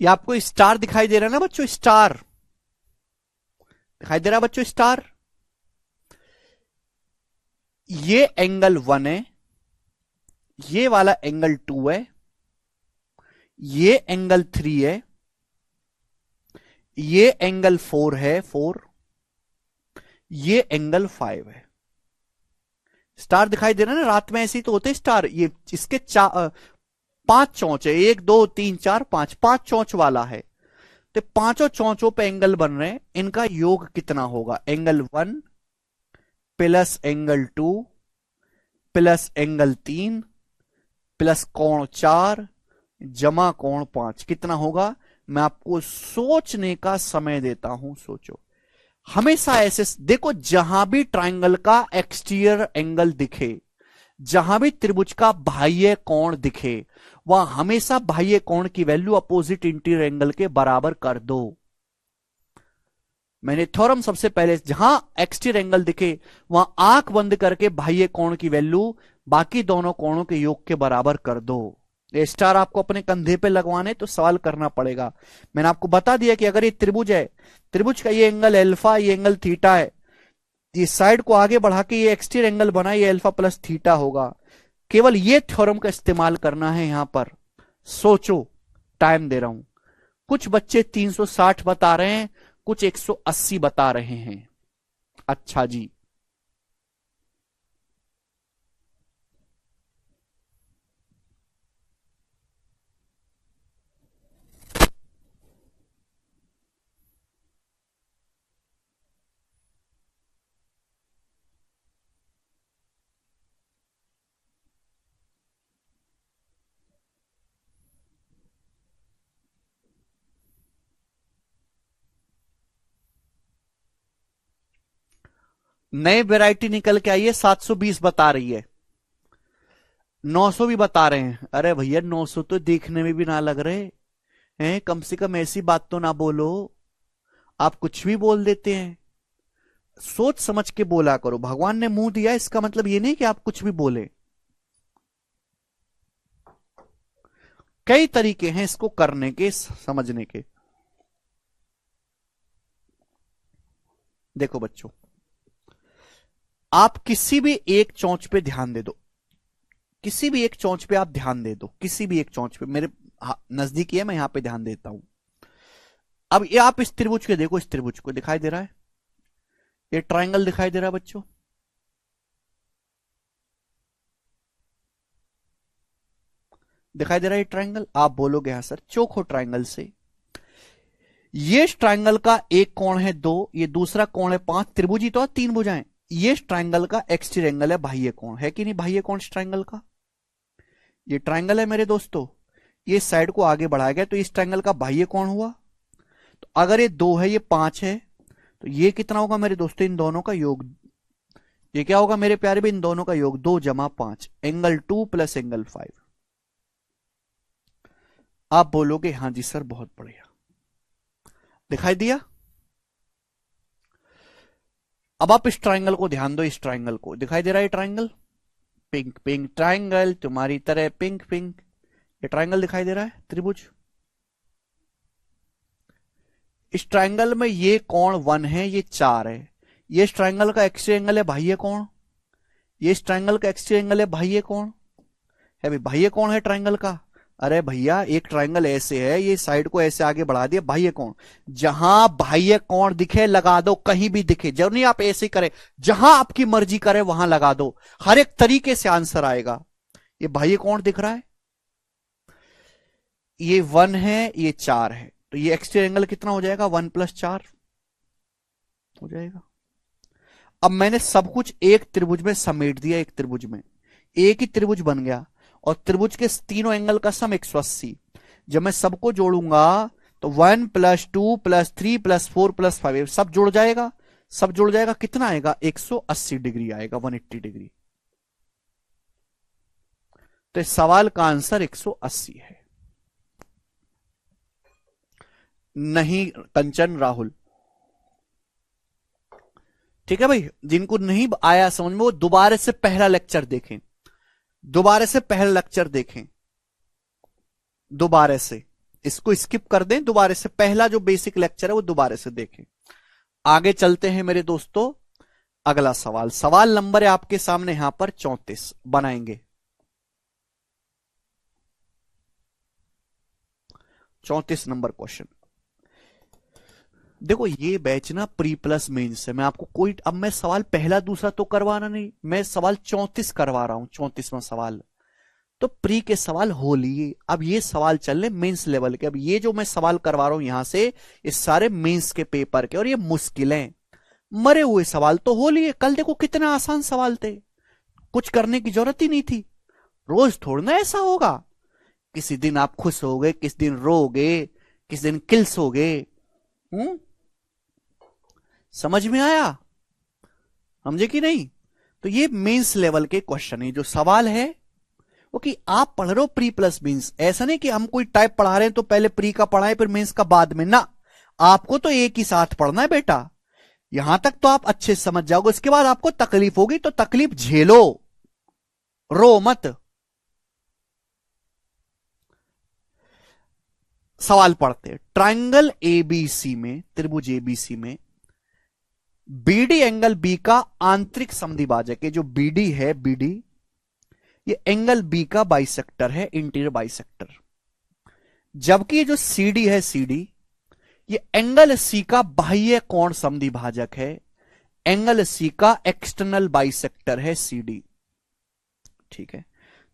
आपको स्टार दिखाई दे रहा है ना बच्चों, स्टार दिखाई दे रहा है बच्चों, स्टार। ये एंगल 1 है, ये वाला एंगल 2 है, ये एंगल 3 है, ये एंगल 4 है 4, ये एंगल 5 है। स्टार दिखाई दे रहा है ना, रात में ऐसे ही तो होते स्टार। ये इसके 5 चौंच है, 1 2 3 4 5, 5 चौंच वाला है। तो पांचों चौंचों पे एंगल बन रहे हैं, इनका योग कितना होगा angle 1 plus angle 2 plus angle 3 plus कोण 4 जमा कोण 5 कितना होगा। मैं आपको सोचने का समय देता हूं, सोचो। हमेशा ऐसे देखो, जहां भी ट्रायंगल का एक्सटीरियर एंगल दिखे, जहां भी त्रिभुज का बाह्य कोण दिखे, वहां हमेशा बाह्य कोण की वैल्यू अपोजिट इंटीरियर एंगल के बराबर कर दो। मैंने थ्योरम सबसे पहले, जहां एक्सटीरियर एंगल दिखे वहां आंख बंद करके बाह्य कोण की वैल्यू बाकी दोनों कोणों के योग के बराबर कर दो। ये स्टार आपको अपने कंधे पे लगवाने तो सवाल करना पड़ेगा। मैंने आपको बता दिया कि अगर ये त्रिभुज है, त्रिभुज का ये एंगल अल्फा, ये एंगल थीटा है, ये साइड को आगे बढ़ा के ये एक्सटीरियर एंगल बना, ये अल्फा प्लस थीटा होगा। केवल ये थ्योरम का इस्तेमाल करना है यहां पर। सोचो, टाइम दे रहा हूं। कुछ बच्चे 360 बता रहे हैं, कुछ 180 बता रहे हैं। अच्छा जी, नई वैरायटी निकल के आई है, 720 बता रही है, 900 भी बता रहे हैं। अरे भैया 900 तो देखने में भी ना लग रहे हैं, कम से कम ऐसी बात तो ना बोलो। आप कुछ भी बोल देते हैं, सोच समझ के बोला करो। भगवान ने मुंह दिया, इसका मतलब ये नहीं कि आप कुछ भी बोले। कई तरीके हैं इसको करने के, समझने के। देखो बच्चों, आप किसी भी एक चौंच पे ध्यान दे दो, किसी भी एक चौंच पे आप ध्यान दे दो, किसी भी एक चौंच पे। मेरे नजदीकी है, मैं यहां पे ध्यान देता हूं। अब ये आप इस त्रिभुज के देखो, इस त्रिभुज को दिखाई दे रहा है, ये ट्रायंगल दिखाई दे रहा है बच्चों, दिखाई दे रहा है ये ट्रायंगल। आप बोलोगे हाँ सर, चोखो ट्रायंगल से ये ट्रायंगल का एक कोण है 2, ये दूसरा कोण है 5, त्रिभुज ही तो 3 भुजाएं। ये ट्रायंगल का एक्सटीरियर एंगल है, बाह्य कोण है कि नहीं, बाह्य कोण इस ट्रायंगल का। ये ट्रायंगल है मेरे दोस्तों, ये साइड को आगे बढ़ाया गया तो इस ट्रायंगल का बाह्य कोण हुआ। तो अगर ये 2 है, ये 5 है, तो ये कितना होगा मेरे दोस्तों, इन दोनों का योग। ये क्या होगा मेरे प्यारे भी, इन दोनों का योग 2 जमा 5, एंगल 2 प्लस एंगल 5। आप बोलोगे हाँ जी सर बहुत बढ़िया, दिखाई दिया। अब आप इस ट्रायंगल को ध्यान दो, इस ट्रायंगल को दिखाई दे रहा है ट्रायंगल, पिंक पिंक ट्रायंगल, तुम्हारी तरह पिंक पिंक, ये ट्रायंगल दिखाई दे रहा है, त्रिभुज। इस ट्रायंगल में ये कोण 1 है, ये 4 है। ये इस ट्रायंगल का एक्सटीरियर एंगल है बाह्य कोण, ये इस ट्रायंगल का एक्सटीरियर एंगल है बाह्य कोण, है भाई बाह्य कोण है ट्रायंगल का। अरे भैया एक ट्रायंगल ऐसे है, ये साइड को ऐसे आगे बढ़ा दिया, बाह्य कोण। जहां बाह्य कोण दिखे लगा दो, कहीं भी दिखे, जरूर नहीं आप ऐसे करें, जहां आपकी मर्जी करे वहां लगा दो, हर एक तरीके से आंसर आएगा। ये बाह्य कोण दिख रहा है, ये 1 है, ये 4 है, तो ये एक्सटीरियर एंगल कितना हो जाएगा, 1 + 4 हो जाएगा। अब मैंने सब कुछ एक त्रिभुज में समेट दिया, एक त्रिभुज में एक ही त्रिभुज बन गया, और त्रिभुज के तीनों एंगल का सम 180। जब मैं सबको जोड़ूंगा तो 1 + 2 + 3 + 4 + 5 सब जुड़ जाएगा, सब जुड़ जाएगा, कितना आएगा, 180 डिग्री आएगा, 180 डिग्री। तो इस सवाल का आंसर 180 है। नहीं कंचन राहुल, ठीक है भाई, जिनको नहीं आया समझ में वो दोबारा से पहला लेक्चर देखें, दोबारा से पहला लेक्चर देखें, दोबारा से इसको स्किप कर दें, दोबारा से पहला जो बेसिक लेक्चर है वो दोबारा से देखें। आगे चलते हैं मेरे दोस्तों, अगला सवाल, सवाल नंबर है आपके सामने यहां पर 34 बनाएंगे। 34 नंबर क्वेश्चन। देखो ये बैच ना प्री प्लस मेंस है, मैं आपको कोई, अब मैं सवाल पहला दूसरा तो करवाना नहीं, मैं सवाल 34 करवा रहा हूं, 34वां सवाल। तो प्री के सवाल हो लिए, अब ये सवाल चल रहे मेंस लेवल के। अब ये जो मैं सवाल करवा रहा हूं यहां से, ये सारे मेंस के पेपर के, और ये मुश्किलें मरे हुए सवाल तो हो लिए। कल देखो कितने आसान सवाल थे, कुछ करने की जरूरत ही नहीं थी। रोज थोड़ा ना ऐसा होगा, किसी दिन आप खुश होगे, किस दिन रोगे, किस दिन किल्स होगे। समझ में आया, समझे कि नहीं। तो ये मेंस लेवल के क्वेश्चन है, जो सवाल है वो कि आप पढ़ रहे हो प्री प्लस मेंस, ऐसा नहीं कि हम कोई टाइप पढ़ा रहे हैं तो पहले प्री का पढ़ाएं फिर मेंस का बाद में, ना, आपको तो एक ही साथ पढ़ना है बेटा। यहां तक तो आप अच्छे से समझ जाओगे, उसके बाद आपको तकलीफ होगी तो तकलीफ झेलो, रो मत। सवाल पढ़ते, ट्रायंगल एबीसी में, त्रिभुज एबीसी में बीडी एंगल बी का आंतरिक समद्विभाजक है। जो बीडी है, बीडी ये एंगल बी का बाइसेक्टर है, इंटीरियर बाइसेक्टर। जबकि ये जो सीडी है, सीडी ये एंगल सी का बाह्य कोण समद्विभाजक है, एंगल सी का एक्सटर्नल बाइसेक्टर है सीडी। ठीक है,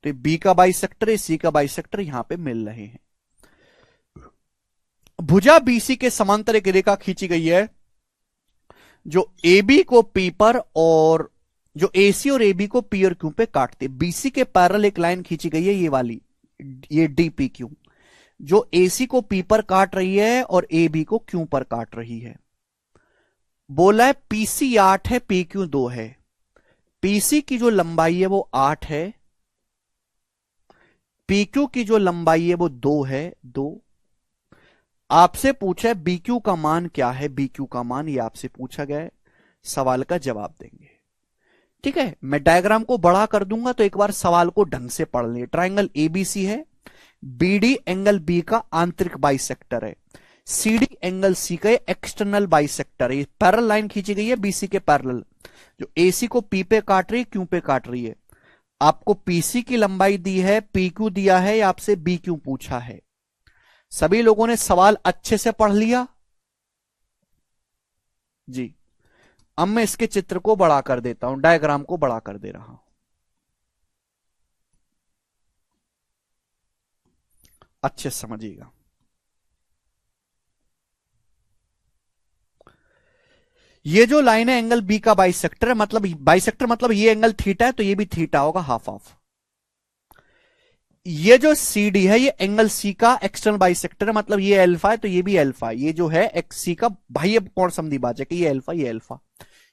तो ये बी का बाइसेक्टर है, सी का बाइसेक्टर यहां पे मिल रहे हैं। भुजा बीसी के समांतर एक रेखा खींची गई है जो AB को P पर, और जो AC और AB को P और Q पे काटते। BC के पैरेलल एक लाइन खींची गई है, ये वाली, ये DPQ, जो AC को P पर काट रही है और AB को Q पर काट रही है। बोला है पीसी 8 है, पीक्यू 2 है। पीसी की जो लंबाई है वो 8 है, पीक्यू की जो लंबाई है वो 2 है, 2। आपसे पूछा है बीक्यू का मान क्या है, बीक्यू का मान ये आपसे पूछा गया है, सवाल का जवाब देंगे। ठीक है, मैं डायग्राम को बड़ा कर दूंगा तो एक बार सवाल को ढंग से पढ़ लिए। ट्राइंगल एबीसी है, बीडी एंगल बी का आंतरिक बाइसेक्टर है, सीडी एंगल सी का एक्सटर्नल बाइसेक्टर है। पैरेलल लाइन खींची गई है बीसी के पैरेलल, जो एसी को पी पे काट रही है, क्यू पे काट रही है। आपको पीसी की लंबाई दी है, पीक्यू दिया है, या आपसे बीक्यू पूछा है। सभी लोगों ने सवाल अच्छे से पढ़ लिया जी। अब मैं इसके चित्र को बड़ा कर देता हूं, डायग्राम को बड़ा कर दे रहा हूं, अच्छे से समझिएगा। ये जो लाइन है एंगल बी का बाइसेक्टर है, मतलब बाइसेक्टर मतलब ये एंगल थीटा है तो ये भी थीटा होगा, हाफ ऑफ। ये जो सी डी है ये एंगल सी का एक्सटर्नल बाइसेक्टर है, मतलब ये अल्फा है तो ये भी अल्फा। ये जो है एक्स सी का बाह्य कोण समद्विभाजक है, ये अल्फा ये अल्फा।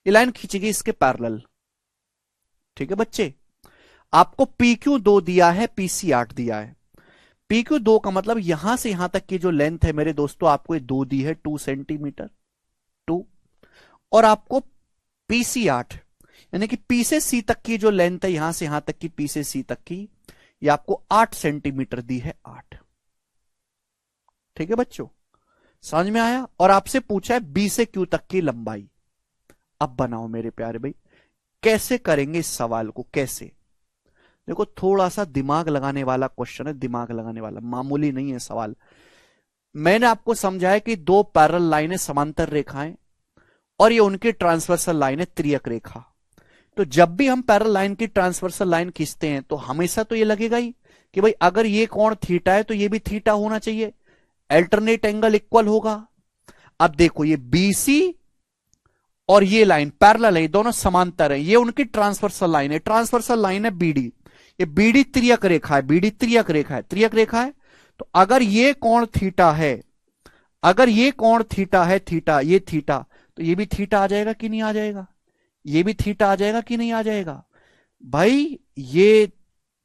ये लाइन खींची गई इसके पैरेलल। ठीक है बच्चे, आपको PQ 2 दिया है, PC 8 दिया है। PQ 2 का मतलब यहां से यहां तक की जो लेंथ है मेरे दोस्तों, आपको ये 2 दी है, 2 सेंटीमीटर 2। और आपको PC 8 यानी कि P से C तक की जो लेंथ है, यहां से यहां तक की P से C तक की, ये आपको 8 सेंटीमीटर दी है, 8। ठीक है बच्चों, समझ में आया। और आपसे पूछा है B से Q तक की लंबाई। अब बनाओ मेरे प्यारे भाई, कैसे करेंगे इस सवाल को, कैसे। देखो थोड़ा सा दिमाग लगाने वाला क्वेश्चन है, दिमाग लगाने वाला, मामूली नहीं है सवाल। मैंने आपको समझाया कि दो पैरेलल लाइनें समांतर रेखाएं और ये उनकी ट्रांसवर्सल लाइन है त्रियक रेखा। तो जब भी हम पैरेलल लाइन की ट्रांसवर्सल लाइन खींचते हैं तो हमेशा तो ये लगेगा ही कि भाई अगर ये कोण थीटा है तो ये भी थीटा होना चाहिए, अल्टरनेट एंगल इक्वल होगा। अब देखो ये बीसी और ये लाइन पैरेलल है, दोनों समांतर है, ये उनकी ट्रांसवर्सल लाइन है, ट्रांसवर्सल लाइन है बीडी। ये बीडी त्रियक रेखा है, बीडी त्रियक रेखा है, त्रियक रेखा है। तो अगर ये कोण थीटा है, अगर ये कोण थीटा है, थीटा ये थीटा, तो ये भी थीटा आ जाएगा कि नहीं आ जाएगा, ये भी थीटा आ जाएगा कि नहीं आ जाएगा भाई। ये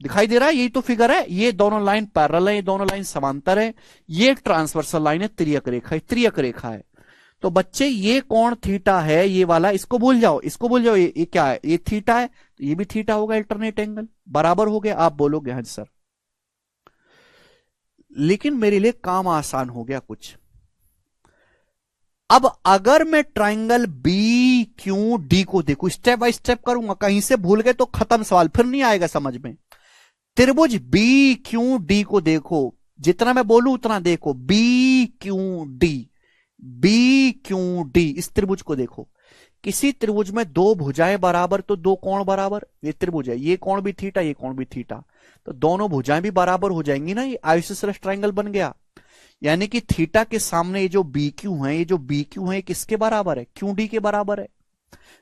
दिखाई दे रहा है, यही तो फिगर है, ये दोनों लाइन पैरेलल है, ये दोनों लाइन समांतर है, ये ट्रांसवर्सल लाइन है, त्रियक रेखा है, त्रियक रेखा है। तो बच्चे ये कोण थीटा है, ये वाला, इसको भूल जाओ, इसको भूल जाओ, ये क्या है, ये थीटा है तो ये भी थीटा होगा, अल्टरनेट एंगल बराबर हो गया। आप बोलोगे हाँ सर, लेकिन मेरे लिए काम आसान हो गया कुछ। अब अगर मैं ट्राइंगल बी क्यू डी को देखूं, स्टेप बाय स्टेप करूंगा, कहीं से भूल गए तो खत्म सवाल, फिर नहीं आएगा समझ में। त्रिभुज बी क्यू डी को देखो, जितना मैं बोलूं उतना देखो, B Q D, B Q D, इस त्रिभुज को देखो। किसी त्रिभुज में दो भुजाएं बराबर तो दो कोण बराबर, ये त्रिभुज है, ये कोण भी थीटा, ये कोण भी थीटा, तो दोनों भुजाएं भी बराबर हो जाएंगी ना, ये आइसोसेलेस ट्रायंगल बन गया। यानी कि थीटा के सामने ये जो बी क्यू है, ये जो बी क्यू है किसके बराबर है, क्यू डी के बराबर है।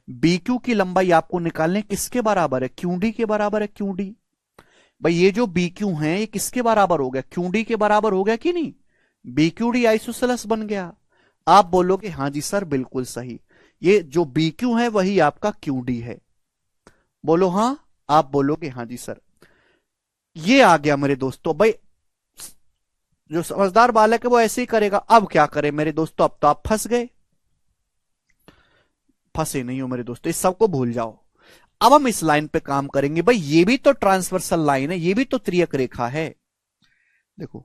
बी क्यू की लंबाई आपको निकालने किसके बराबर है, क्यू डी के बराबर है, क्यू डी। भाई ये जो बी क्यू है ये किसके बराबर हो गया, क्यू डी के बराबर हो गया कि नहीं, बी क्यू डी आइसोसेलेस बन गया। आप बोलोगे हाँ जी सर बिल्कुल सही, ये जो बी क्यू है वही आपका क्यू डी है, बोलो हाँ। आप बोलोगे हाँ जी सर, ये आ गया मेरे दोस्तों। भाई जो समझदार बालक है वो ऐसे ही करेगा। अब क्या करें मेरे दोस्तों, अब तो आप फंस गए, फंसे नहीं हो मेरे दोस्तों, इस सबको भूल जाओ। अब हम इस लाइन पे काम करेंगे। भाई ये भी तो ट्रांसवर्सल लाइन है, ये भी तो त्रियक रेखा है। देखो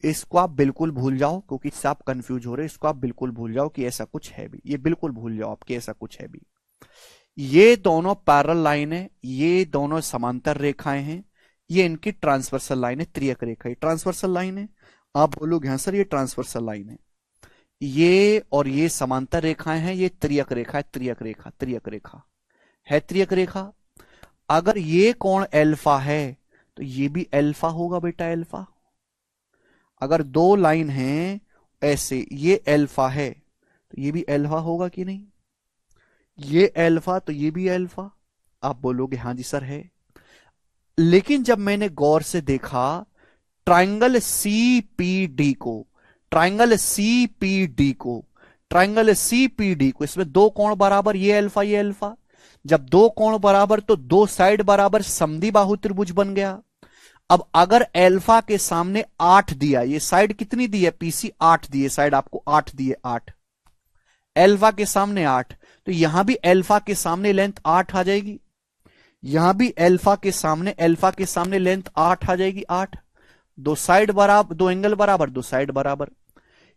इसको आप बिल्कुल भूल जाओ, क्योंकि इससे आप कंफ्यूज हो रहे, इसको आप बिल्कुल भूल जाओ कि ऐसा कुछ है भी, ये बिल्कुल भूल जाओ आपके ऐसा कुछ है भी। ये दोनों पैरेलल लाइन है, ये दोनों समांतर रेखाएं हैं, ये इनकी ट्रांसवर्सल लाइन है, त्रियक रेखा, ये ट्रांसवर्सल लाइन है। आप बोलोगे हाँ सर ये ट्रांसवर्सल लाइन है, ये और ये समांतर रेखाएं हैं, ये त्रियक रेखा है, त्रियक रेखा, त्रियक रेखा है, त्रियक रेखा। अगर ये कोण अल्फा है तो ये भी अल्फा होगा बेटा, अल्फा। अगर दो लाइन हैं ऐसे, ये अल्फा है तो ये भी अल्फा होगा कि नहीं, ये अल्फा तो ये भी अल्फा। आप बोलोगे हाँ जी सर है। लेकिन जब मैंने गौर से देखा ट्राइंगल सीपीडी को, ट्राइंगल सीपीडी को, ट्राइंगल है CPD को, इसमें दो कोण बराबर, ये अल्फा ये अल्फा। जब दो कोण बराबर तो दो साइड बराबर, समद्वि बाहु त्रिभुज बन गया। अब अगर अल्फा के सामने 8 दिया, ये साइड कितनी दी है PC 8 दी है, साइड आपको 8 दी है, 8 अल्फा के सामने 8, तो यहां भी अल्फा के सामने लेंथ 8 आ जाएगी, यहां भी अल्फा के सामने लेंथ 8 आ जाएगी, 8। दो साइड बराबर, दो एंगल बराबर, दो साइड बराबर,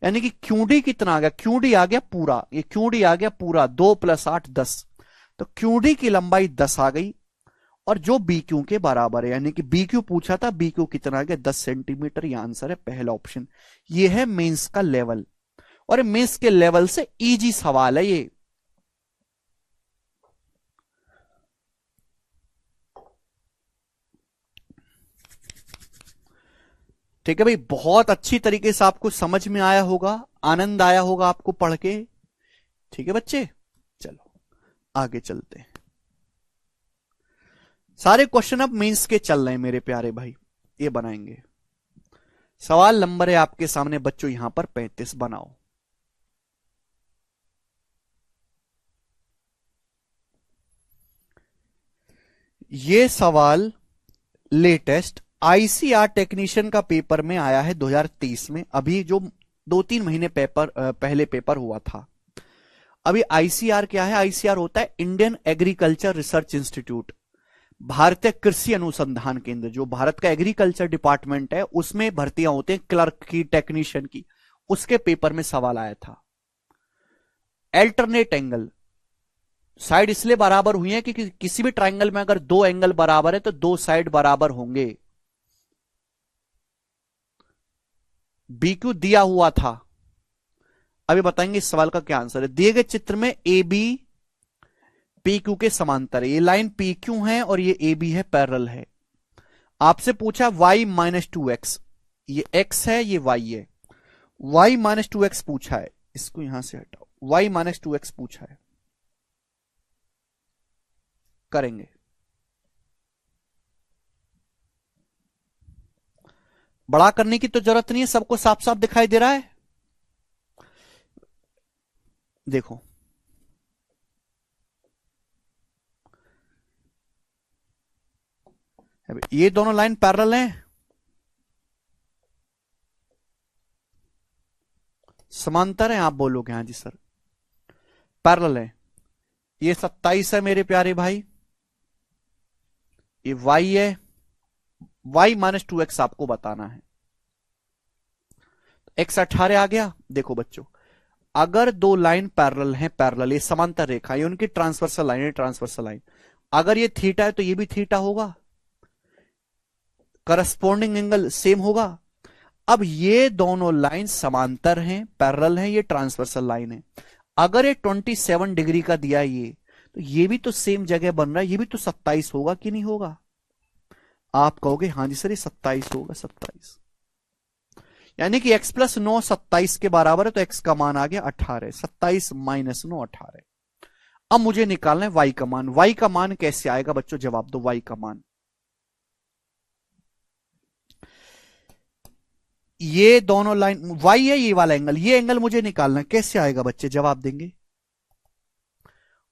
यानी कि QD कितना आ गया, QD आ गया पूरा, ये QD आ गया पूरा, 2 + 8 10, तो QD की लंबाई 10 आ गई, और जो BQ के बराबर है, यानी कि BQ पूछा था, BQ कितना आ गया 10 सेंटीमीटर। यह आंसर है पहला ऑप्शन। ये है मेंस का लेवल, और मेंस के लेवल से इजी सवाल है ये। ठीक है भाई, बहुत अच्छी तरीके से आपको समझ में आया होगा, आनंद आया होगा आपको पढ़ के। ठीक है बच्चे, चलो आगे चलते हैं। सारे क्वेश्चन अब मेंस के चल रहे हैं मेरे प्यारे भाई, ये बनाएंगे। सवाल नंबर है आपके सामने बच्चों यहां पर 35, बनाओ। ये सवाल लेटेस्ट ICR टेक्नीशियन का पेपर में आया है 2023 में, अभी जो 2-3 महीने पहले पेपर हुआ था। अभी ICR क्या है, ICR होता है इंडियन एग्रीकल्चर रिसर्च इंस्टीट्यूट, भारतीय कृषि अनुसंधान केंद्र, जो भारत का एग्रीकल्चर डिपार्टमेंट है उसमें भर्तियां होते हैं क्लर्क की, टेक्नीशियन की, उसके पेपर में सवाल आया था। अल्टरनेट एंगल, साइड इसलिए बराबर हुई है कि किसी भी ट्राइंगल में अगर दो एंगल बराबर है तो दो साइड बराबर होंगे। BQ दिया हुआ था, अभी बताएंगे इस सवाल का क्या आंसर है। दिए गए चित्र में AB PQ के समांतर है, ये लाइन PQ है और ये AB है, पैरेलल है। आपसे पूछा y - 2x, ये x है ये y है, y - 2x पूछा है, इसको यहां से हटाओ, y - 2x पूछा है, करेंगे। बड़ा करने की तो जरूरत नहीं है, सबको साफ साफ दिखाई दे रहा है। देखो ये दोनों लाइन पैरेलल हैं, समांतर हैं, आप बोलोगे हाँ जी सर पैरेलल है। ये 27 है मेरे प्यारे भाई, ये y है, y - 2x आपको बताना है। x 18 आ गया। देखो बच्चों, अगर दो लाइन पैरेलल हैं, पैरेलल ये समांतर रेखा, ये उनकी ट्रांसवर्सल लाइन है, ट्रांसवर्सल लाइन, अगर ये थीटा है तो ये भी थीटा होगा, करस्पॉन्डिंग एंगल सेम होगा। अब ये दोनों लाइन समांतर हैं, पैरेलल हैं, ये ट्रांसवर्सल लाइन है। अगर ये 27 डिग्री का दिया ये, तो ये भी तो सेम जगह बन रहा है, ये भी तो 27 होगा कि नहीं होगा। आप कहोगे हाँ जी सर ये 27 होगा, 27, यानी कि x + 9 27 के बराबर है, तो x का मान आ गया 18, 27 - 9 18। अब मुझे निकालना है y का मान। y का मान कैसे आएगा बच्चों, जवाब दो। y का मान, ये दोनों लाइन y है, ये वाला एंगल, ये एंगल मुझे निकालना है, कैसे आएगा बच्चे, जवाब देंगे।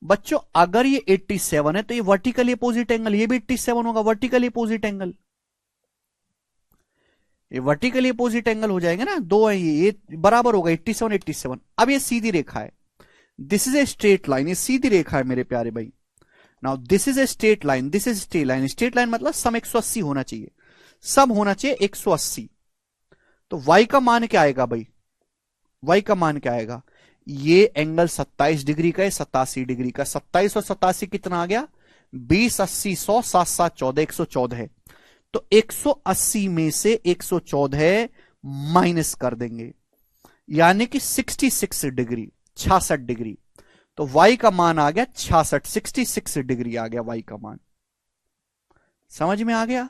बच्चों अगर ये 87 है तो ये वर्टिकली अपोजिट एंगल, ये भी 87 होगा, वर्टिकली अपोजिट एंगल, ये वर्टिकली अपोजिट एंगल हो जाएगा ना, दो है ये बराबर होगा 87 87। अब ये सीधी रेखा है, this is a straight line, ये सीधी रेखा है मेरे प्यारे भाई। Now this is a straight line, this is straight line, straight line मतलब सम 180 होना चाहिए, सम होना चाहिए 180। तो y का मान क्या आएगा भाई, y का मान क्या आएगा, ये एंगल 27 डिग्री का है, 87 डिग्री का, 27 और 87 कितना आ गया, 20 80 100 7 7 14 114 है। तो 180 में से 114 माइनस कर देंगे, यानी कि 66 डिग्री, 66 डिग्री। तो y का मान आ गया 66, 66 डिग्री आ गया y का मान। समझ में आ गया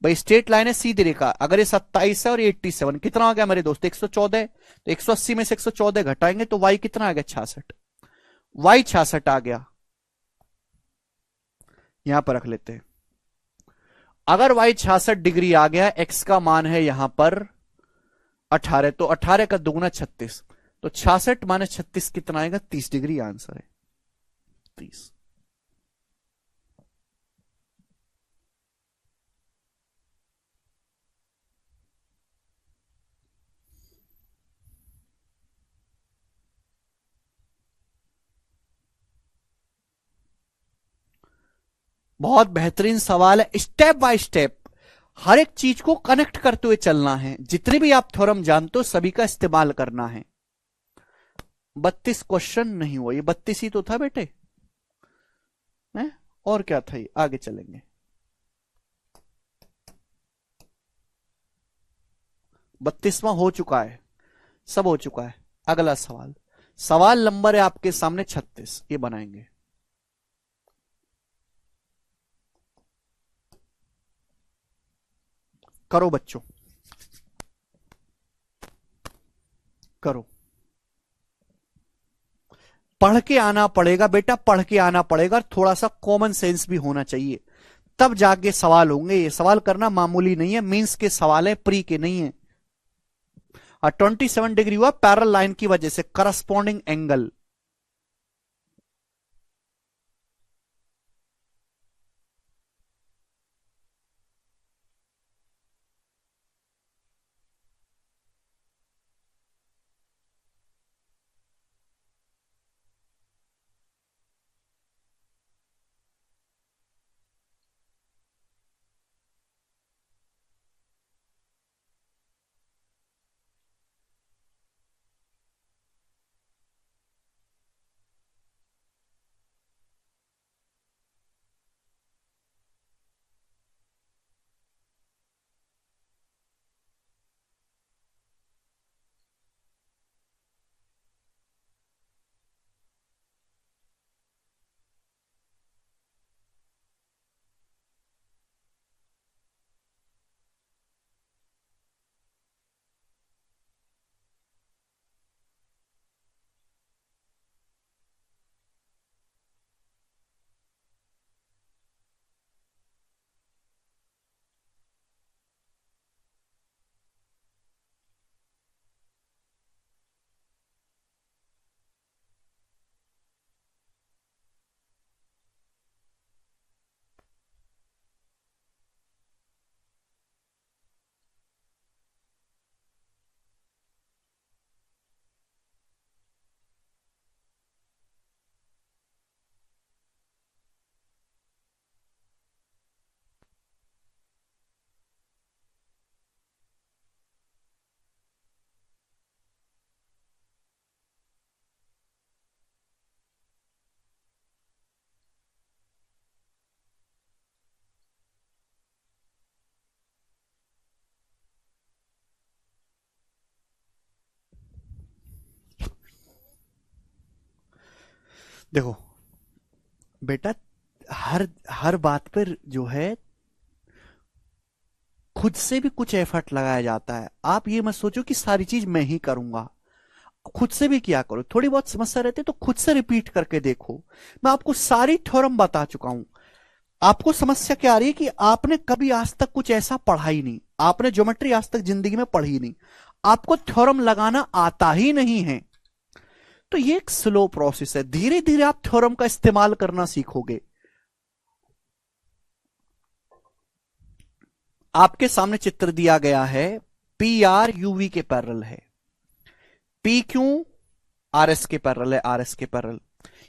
भाई, स्ट्रेट लाइन है, सीधी रेखा, अगर ये 27 है और ये 87, कितना आ गया मेरे दोस्त 114, तो 180 में से 114 घटाएंगे तो y कितना आ गया 66, y 66 आ गया। यहां पर रख लेते हैं, अगर y 66 डिग्री आ गया, x का मान है यहां पर 18, तो 18 का दुगुना 36, तो 66 माइनस 36 कितना आएगा? 30 डिग्री आंसर है 30। बहुत बेहतरीन सवाल है। स्टेप बाय स्टेप हर एक चीज को कनेक्ट करते हुए चलना है। जितने भी आप थ्योरम जानते हो सभी का इस्तेमाल करना है। 32 क्वेश्चन नहीं हुआ, ये 32 ही तो था बेटे है? और क्या था ये? आगे चलेंगे। 32वां हो चुका है, सब हो चुका है। अगला सवाल, सवाल नंबर है आपके सामने 36, ये बनाएंगे। करो बच्चों, करो। पढ़ के आना पड़ेगा बेटा, पढ़ के आना पड़ेगा। थोड़ा सा कॉमन सेंस भी होना चाहिए, तब जाके सवाल होंगे। ये सवाल करना मामूली नहीं है, मींस के सवाल है, प्री के नहीं है। 27 डिग्री हुआ पैरेलल लाइन की वजह से, करस्पॉन्डिंग एंगल। देखो बेटा, हर हर बात पर जो है खुद से भी कुछ एफर्ट लगाया जाता है। आप ये मत सोचो कि सारी चीज मैं ही करूंगा, खुद से भी किया करो। थोड़ी बहुत समस्या रहती है तो खुद से रिपीट करके देखो। मैं आपको सारी थ्योरम बता चुका हूं। आपको समस्या क्या आ रही है कि आपने कभी आज तक कुछ ऐसा पढ़ा ही नहीं, आपने ज्योमेट्री आज तक जिंदगी में पढ़ी नहीं, आपको थ्योरम लगाना आता ही नहीं है। तो ये एक स्लो प्रोसेस है, धीरे धीरे आप थ्योरम का इस्तेमाल करना सीखोगे। आपके सामने चित्र दिया गया है, पी आर यूवी के पैरेलल है, पी क्यू आर एस के पैरेलल है, आर एस के पैरेलल।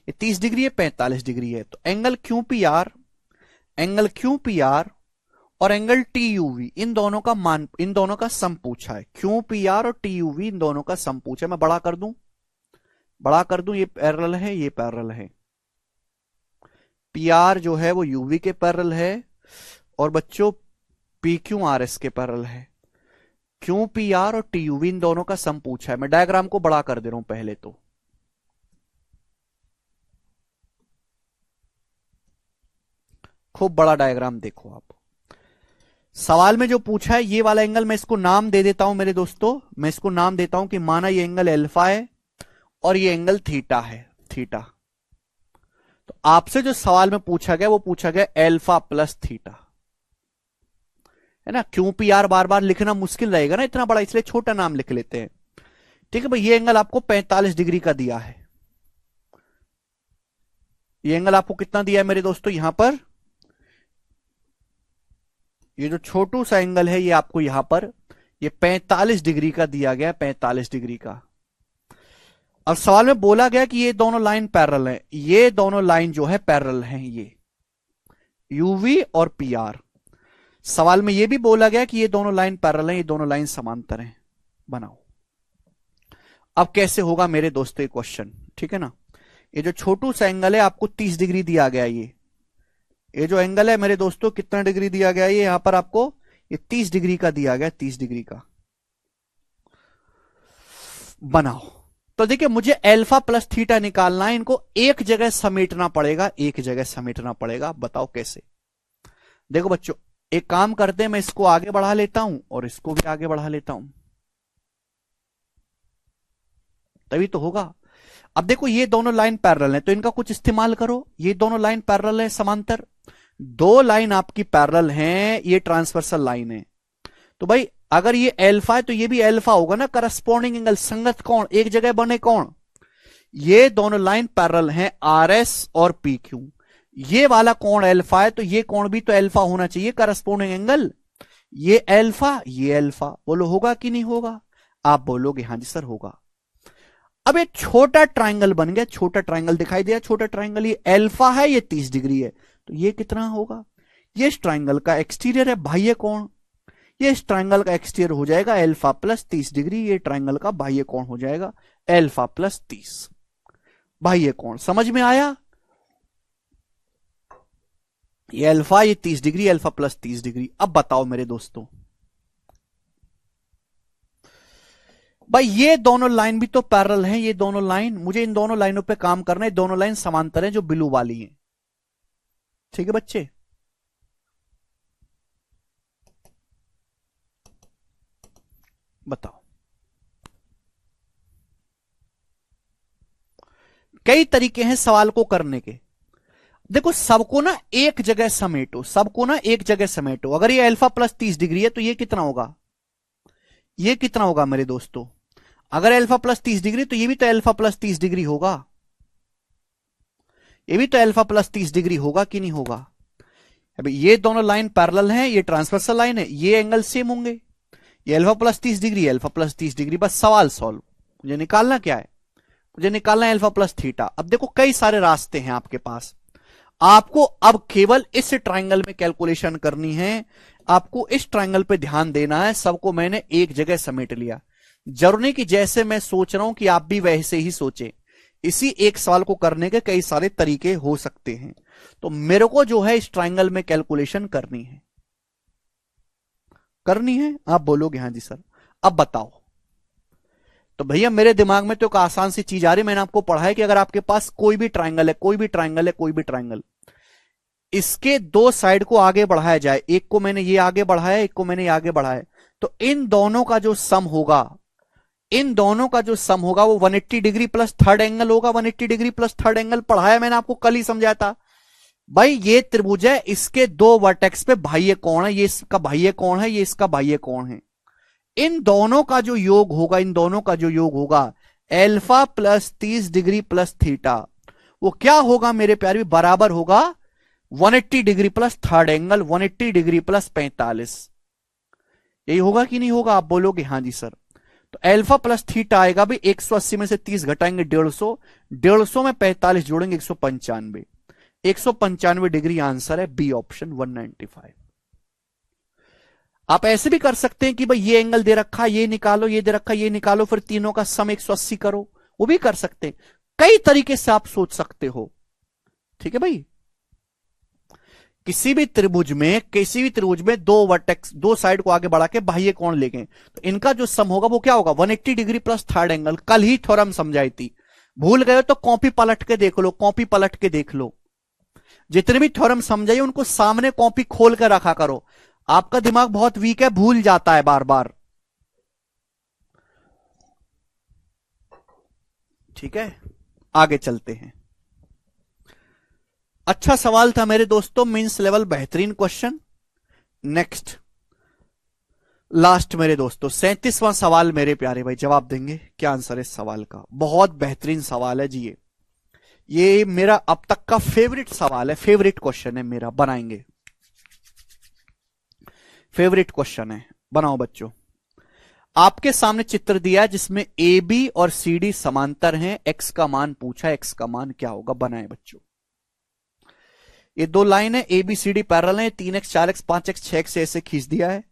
ये 30 डिग्री है, 45 डिग्री है। तो एंगल क्यू पी आर और एंगल टी यूवी, इन दोनों का सम पूछा है। क्यू पी आर और टी यूवी इन दोनों का सम पूछा है। मैं बड़ा कर दूं, ये पैरेलल है, ये पैरेलल है। पी आर जो है वो यूवी के पैरेलल है, और बच्चों पी क्यू आर एस के पैरेलल है। क्यू पी आर और टी यूवी इन दोनों का सम पूछा है। मैं डायग्राम को बड़ा कर दे रहा हूं पहले तो। खूब बड़ा डायग्राम देखो आप। सवाल में जो पूछा है ये वाला एंगल, मैं इसको नाम दे देता हूं मेरे दोस्तों, मैं इसको नाम देता हूं कि माना ये एंगल अल्फा है और ये एंगल थीटा है, थीटा। तो आपसे जो सवाल में पूछा गया वो पूछा गया अल्फा प्लस थीटा, है ना। क्यू पी आर बार बार लिखना मुश्किल रहेगा ना इतना बड़ा, इसलिए छोटा नाम लिख लेते हैं। ठीक है भाई, ये एंगल आपको 45 डिग्री का दिया है। ये एंगल आपको कितना दिया है मेरे दोस्तों, यहां पर ये जो छोटू सा एंगल है ये आपको यहां पर ये 45 डिग्री का दिया गया, 45 डिग्री का। अब सवाल में बोला गया कि ये दोनों लाइन पैरेलल हैं, ये दोनों लाइन जो है पैरेलल हैं, ये यूवी और पीआर। सवाल में ये भी बोला गया कि ये दोनों लाइन पैरेलल हैं, ये दोनों लाइन समांतर हैं, बनाओ। अब कैसे होगा मेरे दोस्तों ये क्वेश्चन, ठीक है ना। ये जो छोटू सा एंगल है आपको 30 डिग्री दिया गया, ये जो एंगल है मेरे दोस्तों कितना डिग्री दिया गया, ये यहां पर आपको ये 30 डिग्री का दिया गया, 30 डिग्री का। बनाओ। तो देखिए मुझे अल्फा प्लस थीटा निकालना है, इनको एक जगह समेटना पड़ेगा, एक जगह समेटना पड़ेगा। बताओ कैसे। देखो बच्चों एक काम करते हैं, मैं इसको आगे बढ़ा लेता हूं और इसको भी आगे बढ़ा लेता हूं, तभी तो होगा। अब देखो ये दोनों लाइन पैरेलल है तो इनका कुछ इस्तेमाल करो। ये दोनों लाइन पैरेलल है, समांतर, दो लाइन आपकी पैरेलल हैं, ये ट्रांसवर्सल लाइन है। तो भाई अगर ये अल्फा है तो ये भी अल्फा होगा ना, करस्पॉन्डिंग एंगल, संगत कोण एक जगह बने कोण। ये दोनों लाइन पैरेलल हैं, आर एस और पी क्यू। ये वाला कोण अल्फा है तो ये कोण भी तो अल्फा होना चाहिए, करस्पॉन्डिंग एंगल। ये अल्फा ये अल्फा, बोलो होगा कि नहीं होगा। आप बोलोगे हाँ जी सर होगा। अब एक छोटा ट्राइंगल बन गया, छोटा ट्राइंगल दिखाई दिया, छोटा ट्राइंगल, ये अल्फा है ये 30 डिग्री है, तो ये कितना होगा। ये इस ट्राइंगल का एक्सटीरियर है, बाह्य कोण। ये इस ट्राइंगल का एक्सटीरियर हो जाएगा अल्फा प्लस 30 डिग्री, ये ट्राइंगल का बाह्य कोण हो जाएगा अल्फा प्लस 30, बाह्य कोण। समझ में आया। ये अल्फा ये 30 डिग्री, अल्फा प्लस 30 डिग्री। अब बताओ मेरे दोस्तों भाई ये दोनों लाइन भी तो पैरेलल हैं, ये दोनों लाइन, मुझे इन दोनों लाइनों पे काम करना है। दोनों लाइन समांतर हैं जो ब्लू वाली हैं, ठीक है बच्चे। बताओ कई तरीके हैं सवाल को करने के। देखो सबको ना एक जगह समेटो, सबको ना एक जगह समेटो। अगर ये अल्फा प्लस 30 डिग्री है तो ये कितना होगा, ये कितना होगा मेरे दोस्तों। अगर अल्फा प्लस 30 डिग्री तो ये भी तो अल्फा प्लस 30 डिग्री होगा, ये भी तो अल्फा प्लस 30 डिग्री होगा कि नहीं होगा। अभी ये दोनों लाइन पैरेलल हैं, ये ट्रांसवर्सल लाइन है, ये एंगल सेम होंगे। ये alpha plus 30 degree, alpha plus 30 degree, बस सवाल सॉल्व। मुझे निकालना क्या है, मुझे निकालना है अल्फा प्लस थीटा। अब देखो कई सारे रास्ते हैं आपके पास, आपको अब केवल इस ट्राइंगल में कैलकुलेशन करनी है, आपको इस ट्राइंगल पे ध्यान देना है। सबको मैंने एक जगह समेट लिया, जरूरी नहीं कि जैसे मैं सोच रहा हूं कि आप भी वैसे ही सोचे। इसी एक सवाल को करने के कई सारे तरीके हो सकते हैं, तो मेरे को जो है इस ट्राइंगल में कैलकुलेशन करनी है, करनी है। आप बोलोगे हाँ जी सर। अब बताओ, तो भैया मेरे दिमाग में तो एक आसान सी चीज आ रही, मैंने आपको पढ़ा है कि अगर आपके पास कोई भी ट्राइंगल है, कोई भी ट्राइंगल है, कोई भी ट्राइंगल, इसके दो साइड को आगे बढ़ाया जाए, एक को मैंने ये आगे बढ़ाया, एक को मैंने ये आगे बढ़ाया, तो इन दोनों का जो सम होगा, इन दोनों का जो सम होगा वो 180 डिग्री प्लस थर्ड एंगल होगा। 180 डिग्री प्लस थर्ड एंगल पढ़ाया मैंने आपको, कल ही समझाया था भाई। ये त्रिभुज है, इसके दो वर्टेक्स पे बाह्य कोण है, ये इसका बाह्य कोण है, ये इसका बाह्य कोण है। इन दोनों का जो योग होगा, इन दोनों का जो योग होगा alpha plus 30 degree plus theta, वो क्या होगा मेरे प्यारे भी, बराबर होगा 180 degree plus third angle, 180 degree plus 45। यही होगा कि नहीं होगा। आप बोलोगे हाँ जी सर। तो अल्फा प्लस थीटा आएगा भी 180 में से 30 घटाएंगे 150, 150 में 45 जोड़ेंगे 195, 195 डिग्री आंसर है बी ऑप्शन 195। आप ऐसे भी कर सकते हैं कि भाई ये एंगल दे रखा, ये निकालो, ये दे रखा, ये निकालो, फिर तीनों का सम 180 करो, वो भी कर सकते हैं। कई तरीके से आप सोच सकते हो, ठीक है भाई। किसी भी त्रिभुज में दो वर्टेक्स, दो साइड को आगे बढ़ा के बाह्य कोण ले गए, तो इनका जो सम होगा वो क्या होगा 180 डिग्री प्लस थर्ड एंगल। कल ही थ्योरम समझाई थी, भूल गए तो कॉपी पलट के देख लो, कॉपी पलट के देख लो। जितने भी थ्योरम समझाइए उनको सामने कॉपी खोल कर रखा करो, आपका दिमाग बहुत वीक है, भूल जाता है बार बार, ठीक है। आगे चलते हैं। अच्छा सवाल था मेरे दोस्तों, मींस लेवल बेहतरीन क्वेश्चन। नेक्स्ट, लास्ट मेरे दोस्तों 37वां सवाल मेरे प्यारे भाई, जवाब देंगे क्या आंसर है इस सवाल का? बहुत बेहतरीन सवाल है जी ये मेरा अब तक का फेवरेट सवाल है, फेवरेट क्वेश्चन है मेरा, बनाएंगे। फेवरेट क्वेश्चन है, बनाओ बच्चों। आपके सामने चित्र दिया है जिसमें ए बी और सी डी समांतर हैं, एक्स का मान पूछा, एक्स का मान क्या होगा, बनाए बच्चों। ये दो लाइन है, A B C D parallel है, 3x 4x 5x 6x ऐसे खींच दिया है,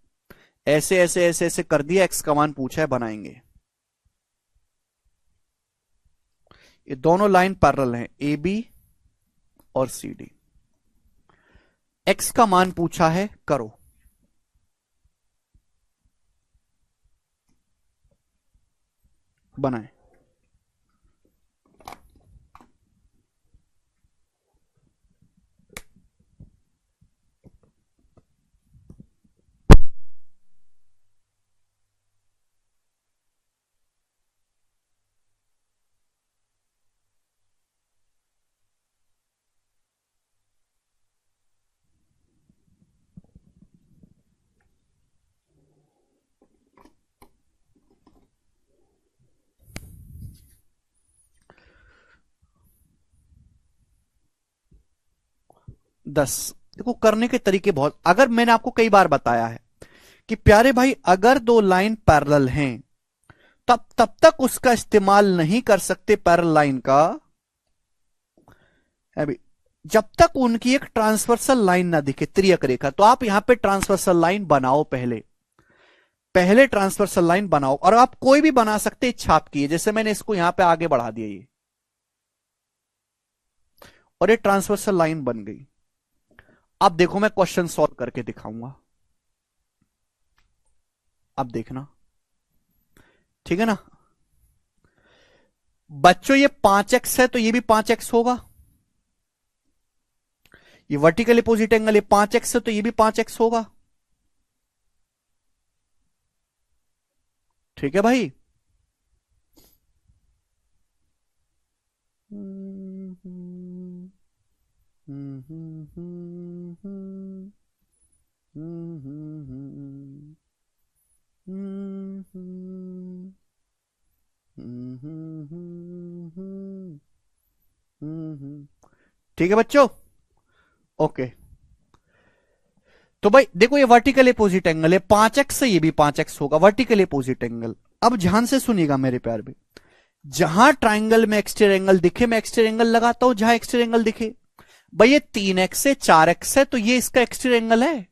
ऐसे ऐसे ऐसे ऐसे कर दिया, एक्स का मान पूछा है, बनाएंगे। ये दोनों लाइन पैरेलल हैं, ए बी और सी डी। एक्स का मान पूछा है, करो। बनाए। दस। देखो करने के तरीके बहुत, अगर मैंने आपको कई बार बताया है कि प्यारे भाई अगर दो लाइन पैरेलल हैं तब तक उसका इस्तेमाल नहीं कर सकते पैरेलल लाइन का, अभी जब तक उनकी एक ट्रांसवर्सल लाइन ना दिखे, त्रियक रेखा। तो आप यहां पे ट्रांसवर्सल लाइन बनाओ, पहले पहले ट्रांसवर्सल लाइन बनाओ, और आप कोई भी बना सकते, इच्छा आपकी है। जैसे मैंने इसको यहां पे आगे बढ़ा दिया ये, और ये ट्रांसवर्सल लाइन बन गई। अब देखो मैं क्वेश्चन सॉल्व करके दिखाऊंगा, अब देखना, ठीक है ना बच्चों। ये 5x है तो ये भी 5x होगा, ये वर्टिकल अपोजिट एंगल, ये 5x है तो ये भी 5x होगा, ठीक है भाई। ठीक है बच्चों, ओके। तो भाई देखो ये वर्टिकल अपोजिट एंगल है, 5x से ये भी 5x होगा, वर्टिकल अपोजिट एंगल। अब ध्यान से सुनिएगा मेरे प्यार में, जहां ट्राइंगल में एक्सटीरियर एंगल दिखे मैं एक्सटीरियर एंगल लगाता हूं, जहां एक्सटीरियर एंगल दिखे। भाई ये 3x से 4x है तो ये इसका एक्सटीरियर एंगल है,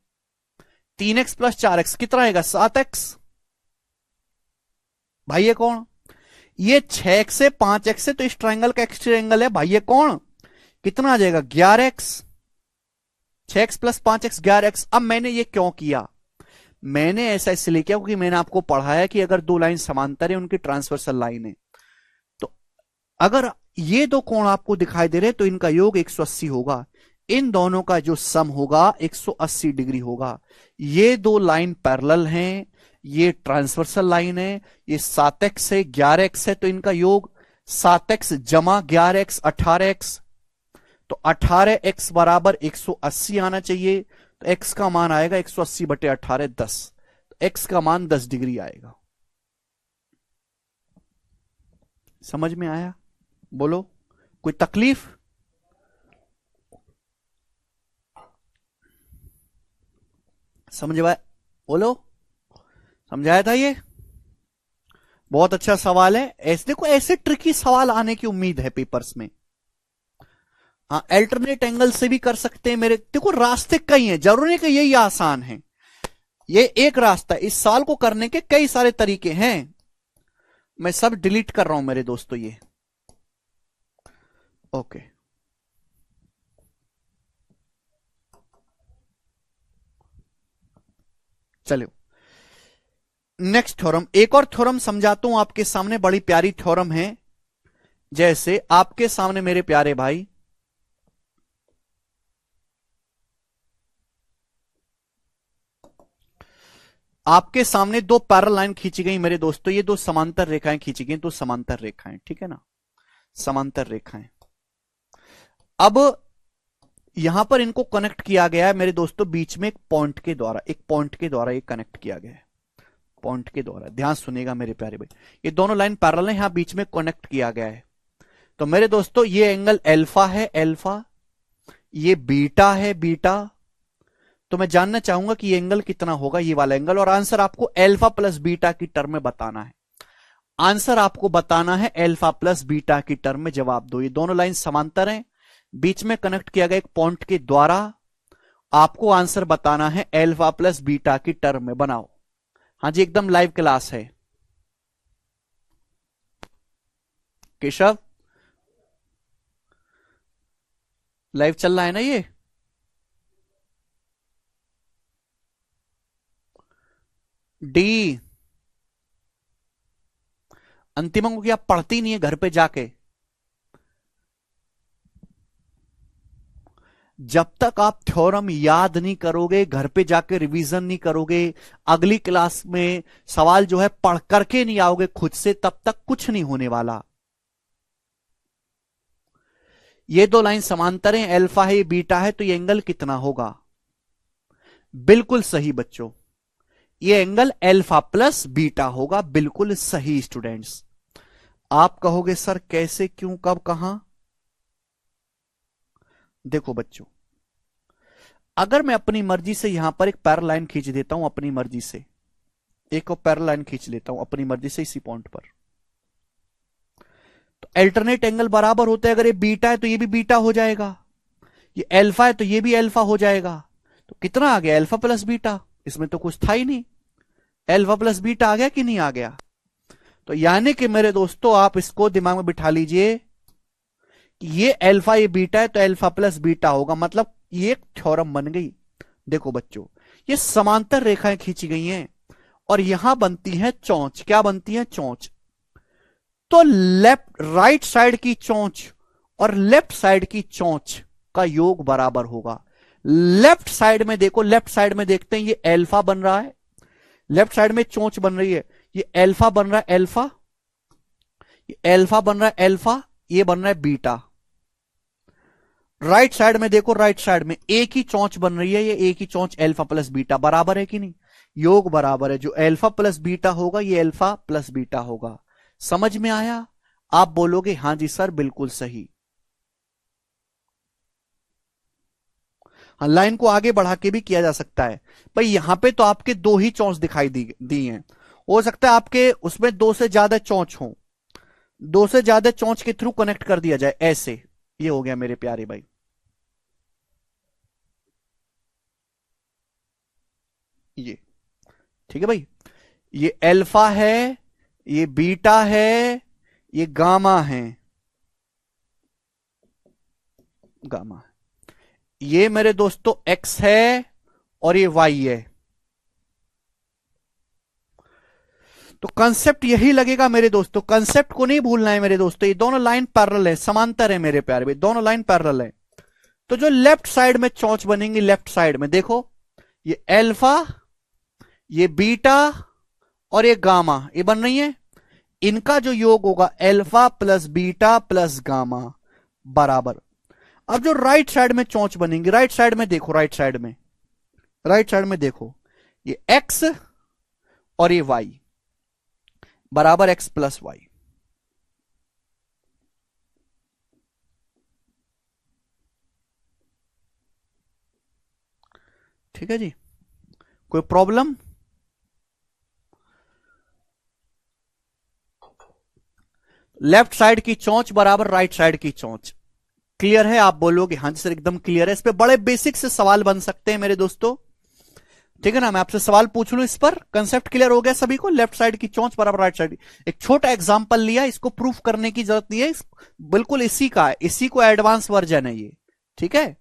3x प्लस 4x कितना आएगा, 7x। भाई ये कौन, ये 6x से 5x है तो इस ट्राइंगल का एक्सटीरियर एंगल है, भाई ये कौन, कितना आ जाएगा, 11x। 6x plus 5x 11x। अब मैंने ये क्यों किया, मैंने ऐसा इसलिए किया क्योंकि मैंने आपको पढ़ाया कि अगर दो लाइन समांतर है उनकी ट्रांसवर्सल लाइन है, तो अगर ये दो कोण आपको दिखाई दे रहे तो इनका योग 180 होगा, इन दोनों का जो सम होगा 180 डिग्री होगा। ये दो लाइन पैरेलल हैं, ये ट्रांसवर्सल लाइन है, ये 7x है 11x है तो इनका योग 7x जमा 11x 18x, तो 18x बराबर 180 आना चाहिए। तो x का मान आएगा 180 बटे 18 10, तो x का मान 10 डिग्री आएगा। समझ में आया, बोलो कोई तकलीफ? समझ आया, बोलो समझाया था ये, बहुत अच्छा सवाल है। ऐसे देखो ऐसे ट्रिकी सवाल आने की उम्मीद है पेपर्स में। हाँ अल्टरनेट एंगल से भी कर सकते हैं मेरे, देखो रास्ते कई हैं, जरूरी नहीं कि यही आसान है, ये एक रास्ता है, इस साल को करने के कई सारे तरीके हैं। मैं सब डिलीट कर रहा हूं मेरे दोस्तों ये, ओके। चलो नेक्स्ट थ्योरम, एक और थ्योरम समझाता हूं आपके सामने, बड़ी प्यारी थ्योरम है। जैसे आपके सामने मेरे प्यारे भाई आपके सामने दो पैरेलल लाइन खींची गई मेरे दोस्तों, ये दो समांतर रेखाएं खींची गई, दो समांतर रेखाएं, ठीक है ना, समांतर रेखाएं। अब यहां पर इनको कनेक्ट किया गया है मेरे दोस्तों बीच में एक पॉइंट के द्वारा, एक पॉइंट के द्वारा ये कनेक्ट किया गया है। पॉइंट के द्वारा। ध्यान सुनिएगा मेरे प्यारे भाई, ये दोनों लाइन पैरेलल है, यहां बीच में कनेक्ट किया गया है। तो मेरे दोस्तों ये एंगल अल्फा है अल्फा, ये बीटा है बीटा। तो मैं जानना चाहूंगा कि ये एंगल कितना होगा, ये वाला एंगल, और आंसर आपको अल्फा प्लस बीटा की टर्म में बताना है। आंसर आपको बताना है अल्फा प्लस बीटा की टर्म में, जवाब दो। ये दोनों लाइन समांतर हैं, बीच में कनेक्ट किया गया एक पॉइंट के द्वारा। आपको आंसर बताना है अल्फा प्लस बीटा की टर्म में, बनाओ। हाँ जी, एकदम लाइव क्लास है। केशव, लाइव चल रहा है ना ये? डी, अंतिम अंक की आप पढ़ती नहीं है घर पे जाके। जब तक आप थ्योरम याद नहीं करोगे, घर पे जाके रिवीजन नहीं करोगे, अगली क्लास में सवाल जो है पढ़ करके नहीं आओगे खुद से, तब तक कुछ नहीं होने वाला। ये दो लाइन समांतर हैं, अल्फा है बीटा है, तो ये एंगल कितना होगा? बिल्कुल सही बच्चों, ये एंगल अल्फा प्लस बीटा होगा। बिल्कुल सही स्टूडेंट्स। आप कहोगे सर कैसे, क्यों, कब, कहां? देखो बच्चों, अगर मैं अपनी मर्जी से यहां पर एक पैरल लाइन खींच देता हूं, अपनी मर्जी से एक और पैरल लाइन खींच लेता हूं अपनी मर्जी से इसी पॉइंट पर, तो अल्टरनेट एंगल बराबर होते हैं। अगर ये बीटा है तो ये भी बीटा हो जाएगा, ये अल्फा है तो ये भी अल्फा हो जाएगा। तो कितना आ गया? Alpha plus beta. इसमें तो कुछ था ही नहीं, अल्फा प्लस बीटा आ गया कि नहीं आ गया? तो यानी कि मेरे दोस्तों आप इसको दिमाग में बिठा लीजिए कि ये अल्फा ये बीटा है तो अल्फा प्लस बीटा होगा, मतलब ये एक थ्योरम बन गई। देखो बच्चों, ये समांतर रेखाएं खींची गई हैं और यहां बनती है चौंच। क्या बनती है? चौंच। तो लेफ्ट राइट साइड की चौंच और लेफ्ट साइड की चौंच का योग बराबर होगा। लेफ्ट साइड में देखो, लेफ्ट साइड में देखते हैं, ये अल्फा बन रहा है, लेफ्ट साइड में चौंच बन रही है, ये अल्फा बन रहा है अल्फा, ये अल्फा बन रहा है अल्फा, ये बन रहा है बीटा। राइट साइड में देखो, राइट साइड में एक ही चौंच बन रही है, ये एक ही चौंच अल्फा प्लस बीटा, बराबर है कि नहीं? योग बराबर है, जो अल्फा प्लस बीटा होगा ये अल्फा प्लस बीटा होगा। समझ में आया? आप बोलोगे हां जी सर बिल्कुल सही। हाँ, लाइन को आगे बढ़ा के भी किया जा सकता है। भाई यहां पे तो आपके दो ही चौंच दिखाई दी हैं, हो सकता है आपके उसमें दो से ज्यादा चौंच हो, दो से ज्यादा चौंच के थ्रू कनेक्ट कर दिया जाए ऐसे। ये हो गया मेरे प्यारे भाई। ये ठीक है भाई, ये अल्फा है, ये बीटा है, ये गामा है, गामा। ये मेरे दोस्तों एक्स है और ये वाई है। तो कंसेप्ट यही लगेगा मेरे दोस्तों, कंसेप्ट को नहीं भूलना है मेरे दोस्तों। ये दोनों लाइन पैरेलल है, समांतर है मेरे प्यारे भाई, दोनों लाइन पैरेलल है। तो जो लेफ्ट साइड में चौंच बनेंगी, लेफ्ट साइड में देखो, ये अल्फा, ये बीटा और ये गामा, ये बन रही है। इनका जो योग होगा alpha plus beta plus gamma बराबर। अब जो राइट साइड में चौंच बनेंगी, राइट साइड में देखो, राइट साइड में, राइट साइड में देखो, ये एक्स और ये वाई बराबर एक्स प्लस वाई। ठीक है जी, कोई प्रॉब्लम? लेफ्ट साइड की चौंच बराबर राइट साइड की चौंच। क्लियर है? आप बोलोगे हाँ जी सर एकदम क्लियर है। इस पे बड़े बेसिक से सवाल बन सकते हैं मेरे दोस्तों। ठीक है ना, मैं आपसे सवाल पूछ लूं इस पर, कंसेप्ट क्लियर हो गया सभी को? लेफ्ट साइड की चौंच बराबर राइट साइड। एक छोटा एग्जांपल लिया, इसको प्रूफ करने की जरूरत नहीं है, बिल्कुल इसी का है, इसी को एडवांस वर्जन है ये। ठीक है,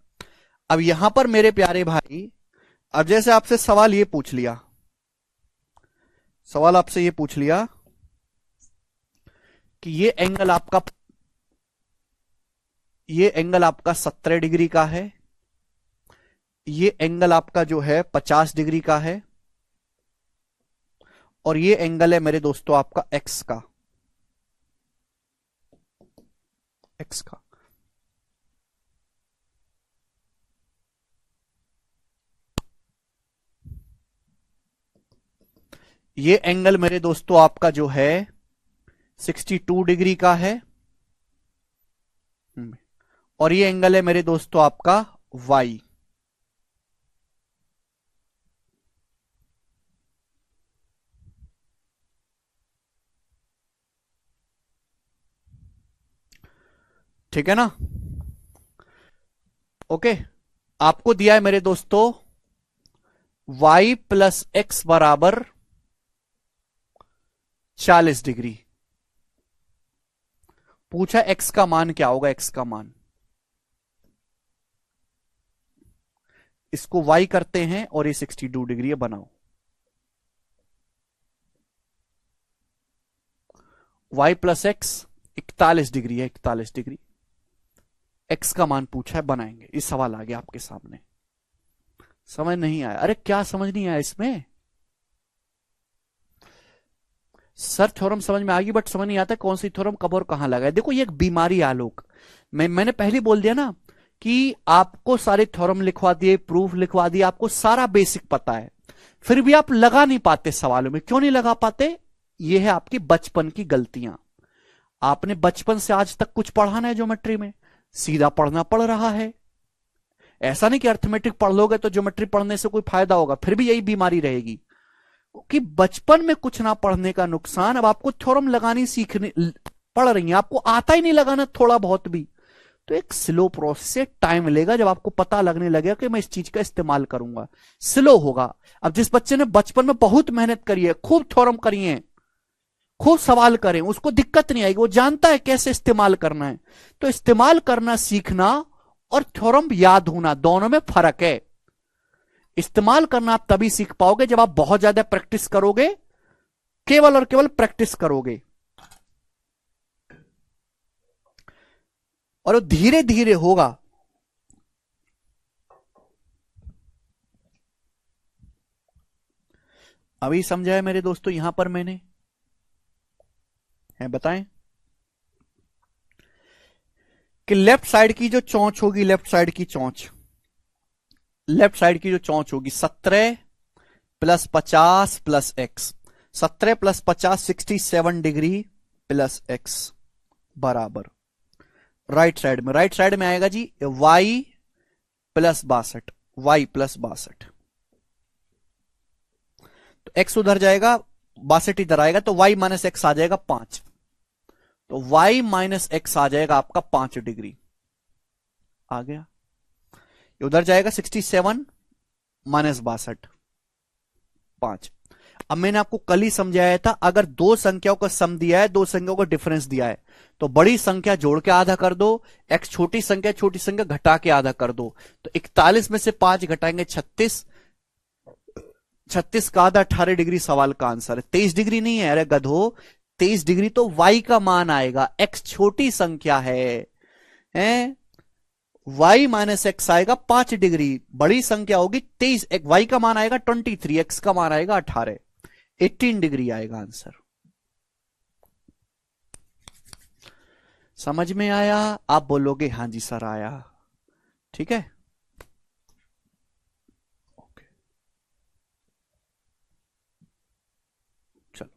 अब यहां पर मेरे प्यारे भाई, अब जैसे आपसे सवाल ये पूछ लिया, सवाल आपसे ये पूछ लिया कि ये एंगल आपका 17 डिग्री का है, ये एंगल आपका जो है 50 डिग्री का है, और ये एंगल है मेरे दोस्तों आपका एक्स का, एक्स का। ये एंगल मेरे दोस्तों आपका जो है 62 डिग्री का है, और ये एंगल है मेरे दोस्तों आपका y। ठीक है ना? ओके, आपको दिया है मेरे दोस्तों y प्लस एक्स बराबर 40 डिग्री। पूछा x का मान क्या होगा, x का मान, इसको y करते हैं और ये 62 डिग्री है, बनाओ। y प्लस एक्स 41 डिग्री है, 41 डिग्री। x का मान पूछा है, बनाएंगे। इस सवाल आ गया आपके सामने। समझ नहीं आया? अरे क्या समझ नहीं आया इसमें? सर थ्योरम समझ में आ गई, बट समझ नहीं आता कौन सी थ्योरम कब और कहां लगा है। देखो ये एक बीमारी आलोक, मैंने पहले बोल दिया ना कि आपको सारे थ्योरम लिखवा दिए, प्रूफ लिखवा दिए, आपको सारा बेसिक पता है, फिर भी आप लगा नहीं पाते सवालों में। क्यों नहीं लगा पाते? ये है आपकी बचपन की गलतियां। आपने बचपन से आज तक कुछ पढ़ा ना है ज्योमेट्री में, सीधा पढ़ना पड़ रहा है। ऐसा नहीं कि अर्थमेटिक पढ़ लोगे तो ज्योमेट्री पढ़ने से कोई फायदा होगा, फिर भी यही बीमारी रहेगी कि बचपन में कुछ ना पढ़ने का नुकसान। अब आपको थ्योरम लगानी सीखने पड़ रही है, आपको आता ही नहीं लगाना थोड़ा बहुत भी, तो एक स्लो प्रोसेस से टाइम लेगा। जब आपको पता लगने लगेगा कि मैं इस चीज का इस्तेमाल करूंगा, स्लो होगा। अब जिस बच्चे ने बचपन में बहुत मेहनत करी है, खूब थ्योरम करी है, खूब सवाल करें, उसको दिक्कत नहीं आएगी, वो जानता है कैसे इस्तेमाल करना है। तो इस्तेमाल करना सीखना और थ्योरम याद होना, दोनों में फर्क है। इस्तेमाल करना आप तभी सीख पाओगे जब आप बहुत ज्यादा प्रैक्टिस करोगे, केवल और केवल प्रैक्टिस करोगे, और धीरे धीरे होगा। अभी समझा है मेरे दोस्तों? यहां पर मैंने है, बताएं कि लेफ्ट साइड की जो चौंच होगी, लेफ्ट साइड की जो चौंच होगी 17 plus 50 plus x, 17 plus 50 67 degree plus x बराबर राइट साइड में आएगा जी y प्लस 62, y प्लस 62। तो x उधर जाएगा, 62 इधर आएगा, तो y माइनस एक्स आ जाएगा 5। तो y माइनस एक्स आ जाएगा आपका 5 डिग्री आ गया। ये उधर जाएगा 67 माइनस 62, 5। अब मैंने आपको कल ही समझाया था, अगर दो संख्याओं का सम दिया है, दो संख्याओं का डिफरेंस दिया है, तो बड़ी संख्या जोड़ के आधा कर दो, x छोटी संख्या घटा के आधा कर दो। तो 41 में से 5 घटाएंगे 36, 36 का आधा 18 डिग्री सवाल का आंसर है। 23 डिग्री नहीं है, अरे गधो, 23 डिग्री तो y का मान आएगा, x छोटी संख्या है, y माइनस एक्स आएगा 5 डिग्री, बड़ी संख्या होगी 23, y का मान आएगा 23, x का मान आएगा 18, 18 डिग्री आएगा आंसर। समझ में आया? आप बोलोगे हां जी सर आया। ठीक है, ओके, चलो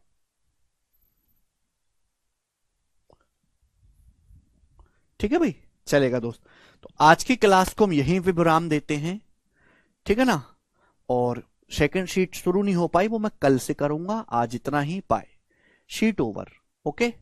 ठीक है भाई, चलेगा दोस्त। तो आज की क्लास को हम यहीं पे विराम देते हैं, ठीक है ना? और सेकंड शीट शुरू नहीं हो पाई, वो मैं कल से करूंगा, आज इतना ही, पाए शीट ओवर। ओके।